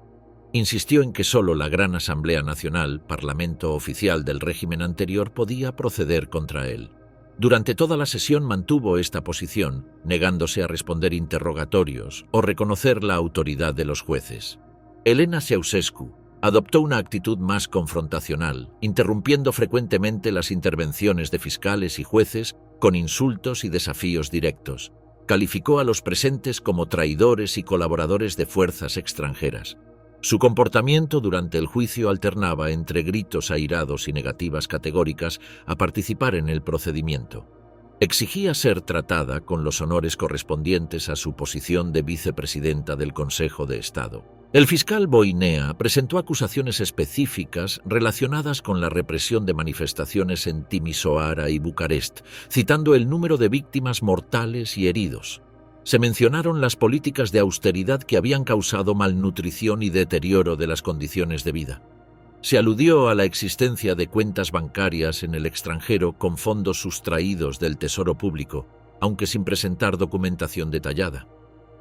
Insistió en que solo la Gran Asamblea Nacional, parlamento oficial del régimen anterior, podía proceder contra él. Durante toda la sesión mantuvo esta posición, negándose a responder interrogatorios o reconocer la autoridad de los jueces. Elena Ceausescu adoptó una actitud más confrontacional, interrumpiendo frecuentemente las intervenciones de fiscales y jueces con insultos y desafíos directos. Calificó a los presentes como traidores y colaboradores de fuerzas extranjeras. Su comportamiento durante el juicio alternaba entre gritos airados y negativas categóricas a participar en el procedimiento. Exigía ser tratada con los honores correspondientes a su posición de vicepresidenta del Consejo de Estado. El fiscal Voinea presentó acusaciones específicas relacionadas con la represión de manifestaciones en Timișoara y Bucarest, citando el número de víctimas mortales y heridos. Se mencionaron las políticas de austeridad que habían causado malnutrición y deterioro de las condiciones de vida. Se aludió a la existencia de cuentas bancarias en el extranjero con fondos sustraídos del Tesoro Público, aunque sin presentar documentación detallada.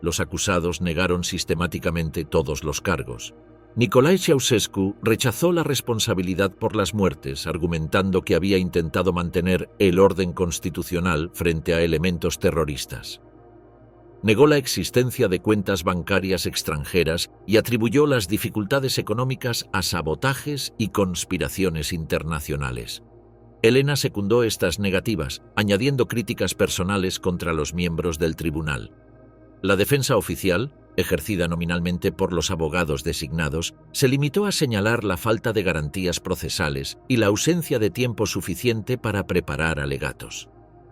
Los acusados negaron sistemáticamente todos los cargos. Nicolae Ceausescu rechazó la responsabilidad por las muertes, argumentando que había intentado mantener el orden constitucional frente a elementos terroristas. Negó la existencia de cuentas bancarias extranjeras y atribuyó las dificultades económicas a sabotajes y conspiraciones internacionales. Elena secundó estas negativas, añadiendo críticas personales contra los miembros del tribunal. La defensa oficial, ejercida nominalmente por los abogados designados, se limitó a señalar la falta de garantías procesales y la ausencia de tiempo suficiente para preparar alegatos.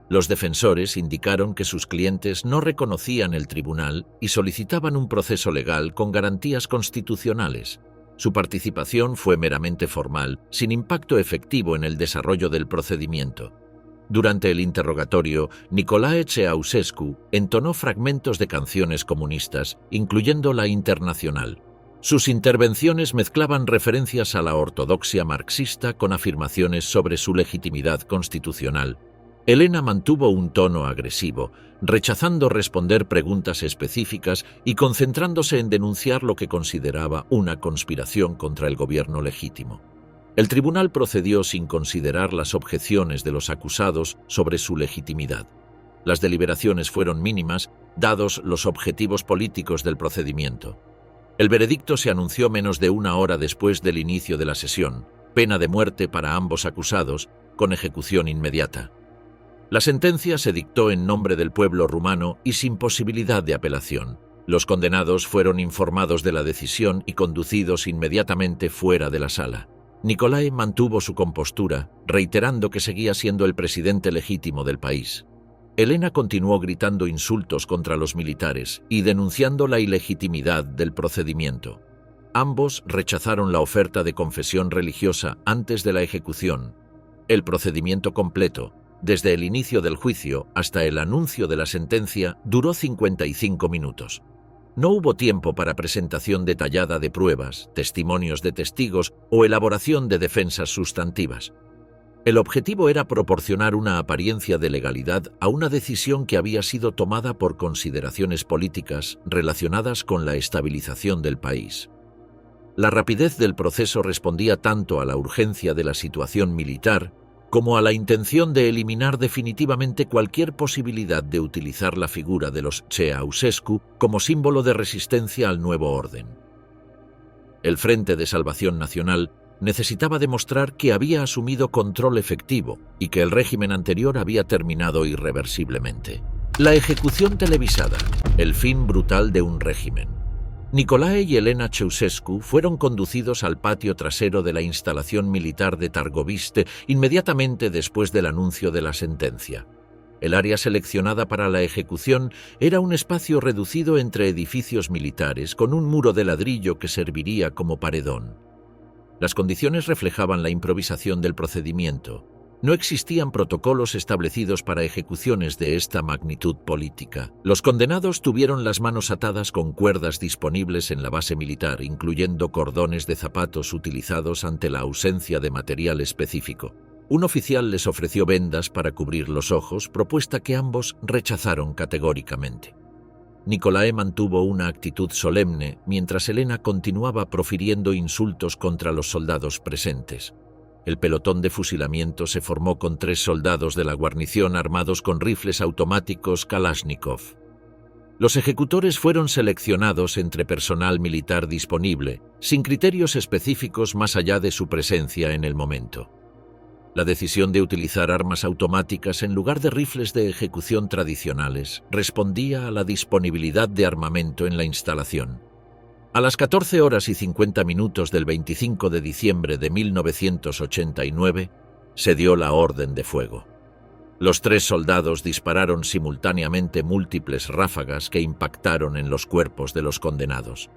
Los defensores indicaron que sus clientes no reconocían el tribunal y solicitaban un proceso legal con garantías constitucionales. Su participación fue meramente formal, sin impacto efectivo en el desarrollo del procedimiento. Durante el interrogatorio, Nicolae Ceausescu entonó fragmentos de canciones comunistas, incluyendo la Internacional. Sus intervenciones mezclaban referencias a la ortodoxia marxista con afirmaciones sobre su legitimidad constitucional. Elena mantuvo un tono agresivo, rechazando responder preguntas específicas y concentrándose en denunciar lo que consideraba una conspiración contra el gobierno legítimo. El tribunal procedió sin considerar las objeciones de los acusados sobre su legitimidad. Las deliberaciones fueron mínimas, dados los objetivos políticos del procedimiento. El veredicto se anunció menos de una hora después del inicio de la sesión, pena de muerte para ambos acusados, con ejecución inmediata. La sentencia se dictó en nombre del pueblo rumano y sin posibilidad de apelación. Los condenados fueron informados de la decisión y conducidos inmediatamente fuera de la sala. Nicolae mantuvo su compostura, reiterando que seguía siendo el presidente legítimo del país. Elena continuó gritando insultos contra los militares y denunciando la ilegitimidad del procedimiento. Ambos rechazaron la oferta de confesión religiosa antes de la ejecución. El procedimiento completo, desde el inicio del juicio hasta el anuncio de la sentencia, duró 55 minutos. No hubo tiempo para presentación detallada de pruebas, testimonios de testigos o elaboración de defensas sustantivas. El objetivo era proporcionar una apariencia de legalidad a una decisión que había sido tomada por consideraciones políticas relacionadas con la estabilización del país. La rapidez del proceso respondía tanto a la urgencia de la situación militar como a la intención de eliminar definitivamente cualquier posibilidad de utilizar la figura de los Ceausescu como símbolo de resistencia al nuevo orden. El Frente de Salvación Nacional necesitaba demostrar que había asumido control efectivo y que el régimen anterior había terminado irreversiblemente. La ejecución televisada, el fin brutal de un régimen. Nicolae y Elena Ceausescu fueron conducidos al patio trasero de la instalación militar de Targoviste inmediatamente después del anuncio de la sentencia. El área seleccionada para la ejecución era un espacio reducido entre edificios militares con un muro de ladrillo que serviría como paredón. Las condiciones reflejaban la improvisación del procedimiento. No existían protocolos establecidos para ejecuciones de esta magnitud política. Los condenados tuvieron las manos atadas con cuerdas disponibles en la base militar, incluyendo cordones de zapatos utilizados ante la ausencia de material específico. Un oficial les ofreció vendas para cubrir los ojos, propuesta que ambos rechazaron categóricamente. Nicolae mantuvo una actitud solemne mientras Elena continuaba profiriendo insultos contra los soldados presentes. El pelotón de fusilamiento se formó con 3 soldados de la guarnición armados con rifles automáticos Kalashnikov. Los ejecutores fueron seleccionados entre personal militar disponible, sin criterios específicos más allá de su presencia en el momento. La decisión de utilizar armas automáticas en lugar de rifles de ejecución tradicionales respondía a la disponibilidad de armamento en la instalación. A las 14:50 del 25 de diciembre de 1989 se dio la orden de fuego. Los 3 soldados dispararon simultáneamente múltiples ráfagas que impactaron en los cuerpos de los condenados.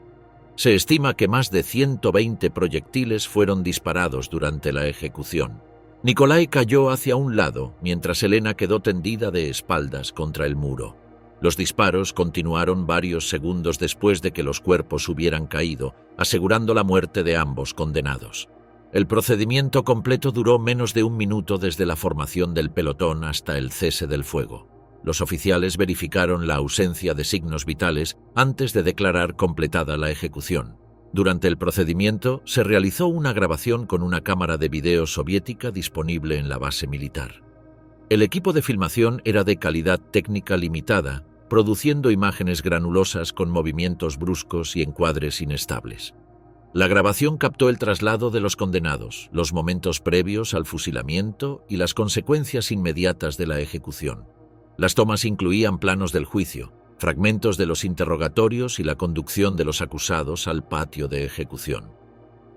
Se estima que más de 120 proyectiles fueron disparados durante la ejecución. Nicolae cayó hacia un lado, mientras Elena quedó tendida de espaldas contra el muro. Los disparos continuaron varios segundos después de que los cuerpos hubieran caído, asegurando la muerte de ambos condenados. El procedimiento completo duró menos de 1 minuto desde la formación del pelotón hasta el cese del fuego. Los oficiales verificaron la ausencia de signos vitales antes de declarar completada la ejecución. Durante el procedimiento se realizó una grabación con una cámara de video soviética disponible en la base militar. El equipo de filmación era de calidad técnica limitada, produciendo imágenes granulosas con movimientos bruscos y encuadres inestables. La grabación captó el traslado de los condenados, los momentos previos al fusilamiento y las consecuencias inmediatas de la ejecución. Las tomas incluían planos del juicio, fragmentos de los interrogatorios y la conducción de los acusados al patio de ejecución.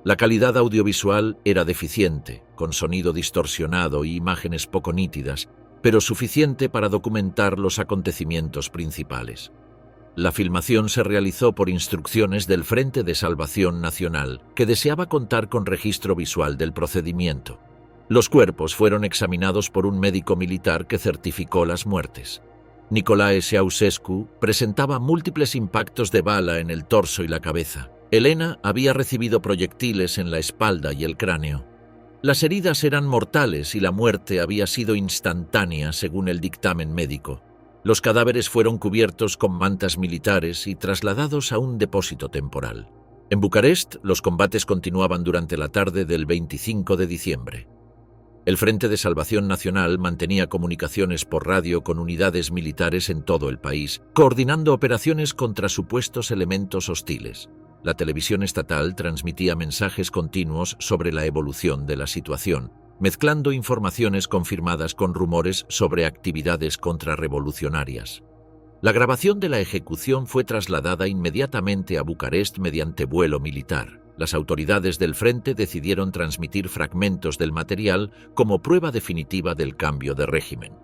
La calidad audiovisual era deficiente, con sonido distorsionado y imágenes poco nítidas, pero suficiente para documentar los acontecimientos principales. La filmación se realizó por instrucciones del Frente de Salvación Nacional, que deseaba contar con registro visual del procedimiento. Los cuerpos fueron examinados por un médico militar que certificó las muertes. Nicolae Ceausescu presentaba múltiples impactos de bala en el torso y la cabeza. Elena había recibido proyectiles en la espalda y el cráneo. Las heridas eran mortales y la muerte había sido instantánea según el dictamen médico. Los cadáveres fueron cubiertos con mantas militares y trasladados a un depósito temporal. En Bucarest, los combates continuaban durante la tarde del 25 de diciembre. El Frente de Salvación Nacional mantenía comunicaciones por radio con unidades militares en todo el país, coordinando operaciones contra supuestos elementos hostiles. La televisión estatal transmitía mensajes continuos sobre la evolución de la situación, mezclando informaciones confirmadas con rumores sobre actividades contrarrevolucionarias. La grabación de la ejecución fue trasladada inmediatamente a Bucarest mediante vuelo militar. Las autoridades del frente decidieron transmitir fragmentos del material como prueba definitiva del cambio de régimen.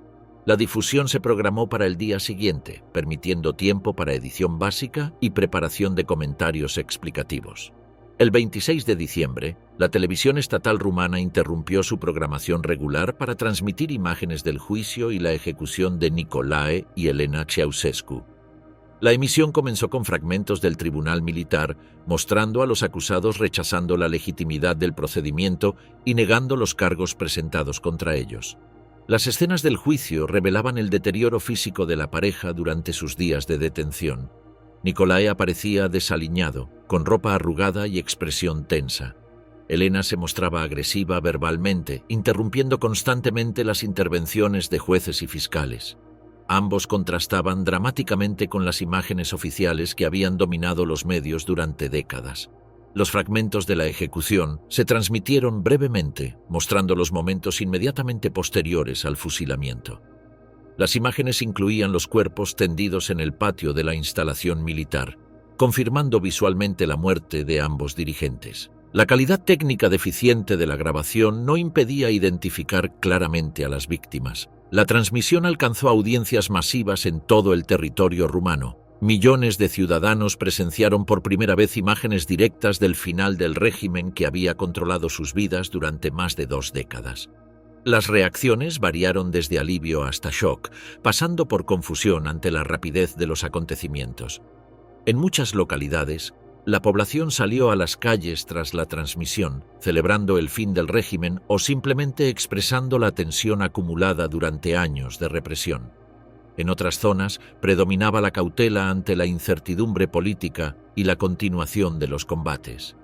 La difusión se programó para el día siguiente, permitiendo tiempo para edición básica y preparación de comentarios explicativos. El 26 de diciembre, la televisión estatal rumana interrumpió su programación regular para transmitir imágenes del juicio y la ejecución de Nicolae y Elena Ceausescu. La emisión comenzó con fragmentos del tribunal militar, mostrando a los acusados rechazando la legitimidad del procedimiento y negando los cargos presentados contra ellos. Las escenas del juicio revelaban el deterioro físico de la pareja durante sus días de detención. Nicolae aparecía desaliñado, con ropa arrugada y expresión tensa. Elena se mostraba agresiva verbalmente, interrumpiendo constantemente las intervenciones de jueces y fiscales. Ambos contrastaban dramáticamente con las imágenes oficiales que habían dominado los medios durante décadas. Los fragmentos de la ejecución se transmitieron brevemente, mostrando los momentos inmediatamente posteriores al fusilamiento. Las imágenes incluían los cuerpos tendidos en el patio de la instalación militar, confirmando visualmente la muerte de ambos dirigentes. La calidad técnica deficiente de la grabación no impedía identificar claramente a las víctimas. La transmisión alcanzó audiencias masivas en todo el territorio rumano. Millones de ciudadanos presenciaron por primera vez imágenes directas del final del régimen que había controlado sus vidas durante más de 2 décadas. Las reacciones variaron desde alivio hasta shock, pasando por confusión ante la rapidez de los acontecimientos. En muchas localidades, la población salió a las calles tras la transmisión, celebrando el fin del régimen o simplemente expresando la tensión acumulada durante años de represión. En otras zonas predominaba la cautela ante la incertidumbre política y la continuación de los combates.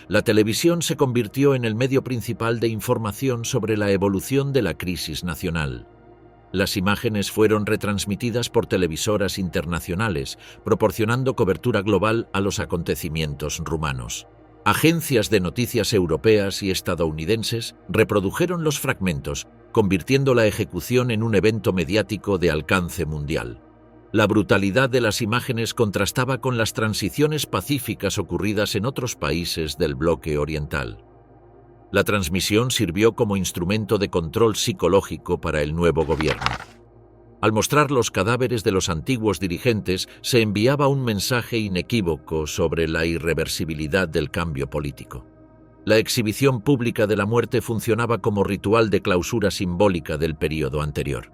La televisión se convirtió en el medio principal de información sobre la evolución de la crisis nacional. Las imágenes fueron retransmitidas por televisoras internacionales, proporcionando cobertura global a los acontecimientos rumanos. Agencias de noticias europeas y estadounidenses reprodujeron los fragmentos, convirtiendo la ejecución en un evento mediático de alcance mundial. La brutalidad de las imágenes contrastaba con las transiciones pacíficas ocurridas en otros países del bloque oriental. La transmisión sirvió como instrumento de control psicológico para el nuevo gobierno. Al mostrar los cadáveres de los antiguos dirigentes, se enviaba un mensaje inequívoco sobre la irreversibilidad del cambio político. La exhibición pública de la muerte funcionaba como ritual de clausura simbólica del período anterior.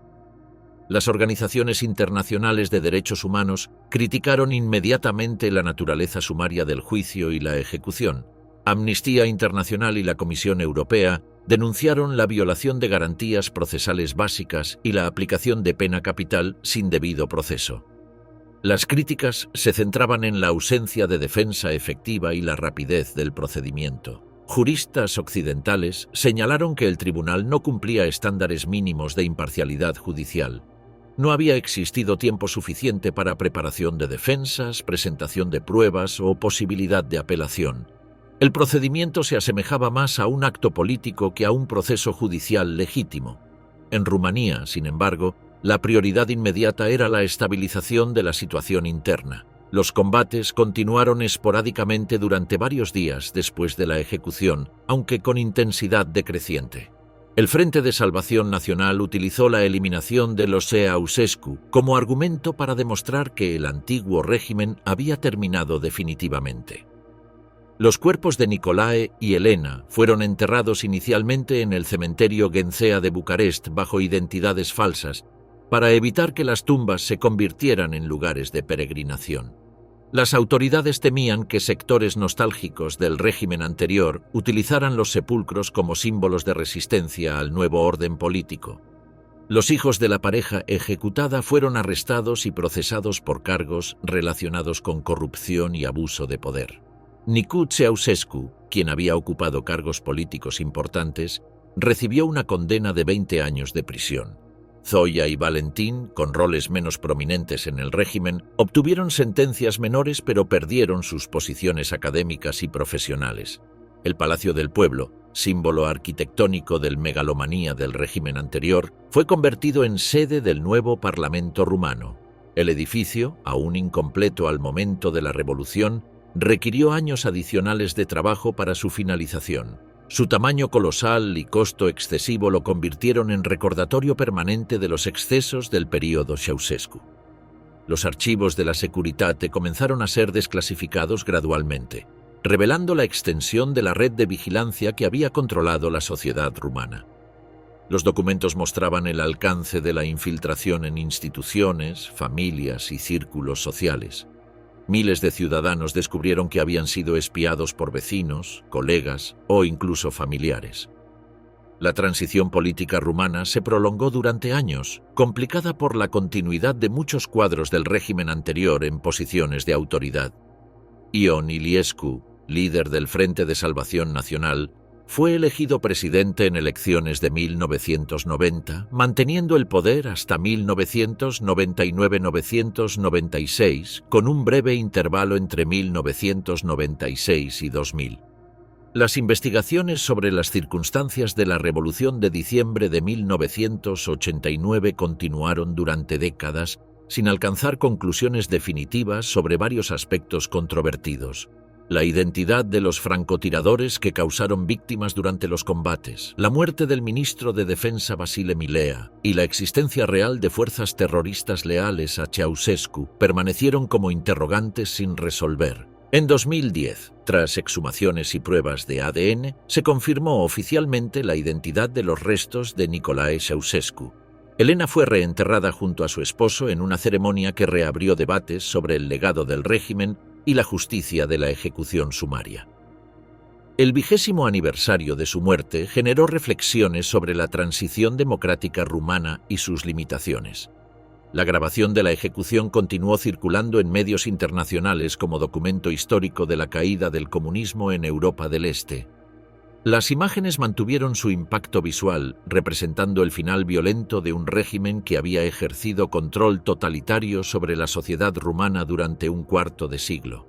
Las organizaciones internacionales de derechos humanos criticaron inmediatamente la naturaleza sumaria del juicio y la ejecución. Amnistía Internacional y la Comisión Europea denunciaron la violación de garantías procesales básicas y la aplicación de pena capital sin debido proceso. Las críticas se centraban en la ausencia de defensa efectiva y la rapidez del procedimiento. Juristas occidentales señalaron que el tribunal no cumplía estándares mínimos de imparcialidad judicial. No había existido tiempo suficiente para preparación de defensas, presentación de pruebas o posibilidad de apelación. El procedimiento se asemejaba más a un acto político que a un proceso judicial legítimo. En Rumanía, sin embargo, la prioridad inmediata era la estabilización de la situación interna. Los combates continuaron esporádicamente durante varios días después de la ejecución, aunque con intensidad decreciente. El Frente de Salvación Nacional utilizó la eliminación de los Ceausescu como argumento para demostrar que el antiguo régimen había terminado definitivamente. Los cuerpos de Nicolae y Elena fueron enterrados inicialmente en el cementerio Ghencea de Bucarest bajo identidades falsas, para evitar que las tumbas se convirtieran en lugares de peregrinación. Las autoridades temían que sectores nostálgicos del régimen anterior utilizaran los sepulcros como símbolos de resistencia al nuevo orden político. Los hijos de la pareja ejecutada fueron arrestados y procesados por cargos relacionados con corrupción y abuso de poder. Nicolae Ceausescu, quien había ocupado cargos políticos importantes, recibió una condena de 20 años de prisión. Zoya y Valentín, con roles menos prominentes en el régimen, obtuvieron sentencias menores pero perdieron sus posiciones académicas y profesionales. El Palacio del Pueblo, símbolo arquitectónico del megalomanía del régimen anterior, fue convertido en sede del nuevo Parlamento rumano. El edificio, aún incompleto al momento de la revolución, requirió años adicionales de trabajo para su finalización. Su tamaño colosal y costo excesivo lo convirtieron en recordatorio permanente de los excesos del período Ceausescu. Los archivos de la Securitate comenzaron a ser desclasificados gradualmente, revelando la extensión de la red de vigilancia que había controlado la sociedad rumana. Los documentos mostraban el alcance de la infiltración en instituciones, familias y círculos sociales. Miles de ciudadanos descubrieron que habían sido espiados por vecinos, colegas o incluso familiares. La transición política rumana se prolongó durante años, complicada por la continuidad de muchos cuadros del régimen anterior en posiciones de autoridad. Ion Iliescu, líder del Frente de Salvación Nacional, fue elegido presidente en elecciones de 1990, manteniendo el poder hasta 1999-1996, con un breve intervalo entre 1996 y 2000. Las investigaciones sobre las circunstancias de la Revolución de diciembre de 1989 continuaron durante décadas, sin alcanzar conclusiones definitivas sobre varios aspectos controvertidos. La identidad de los francotiradores que causaron víctimas durante los combates, la muerte del ministro de Defensa Vasile Milea y la existencia real de fuerzas terroristas leales a Ceausescu permanecieron como interrogantes sin resolver. En 2010, tras exhumaciones y pruebas de ADN, se confirmó oficialmente la identidad de los restos de Nicolae Ceausescu. Elena fue reenterrada junto a su esposo en una ceremonia que reabrió debates sobre el legado del régimen y la justicia de la ejecución sumaria. El 20º aniversario de su muerte generó reflexiones sobre la transición democrática rumana y sus limitaciones. La grabación de la ejecución continuó circulando en medios internacionales como documento histórico de la caída del comunismo en Europa del Este. Las imágenes mantuvieron su impacto visual, representando el final violento de un régimen que había ejercido control totalitario sobre la sociedad rumana durante un cuarto de siglo.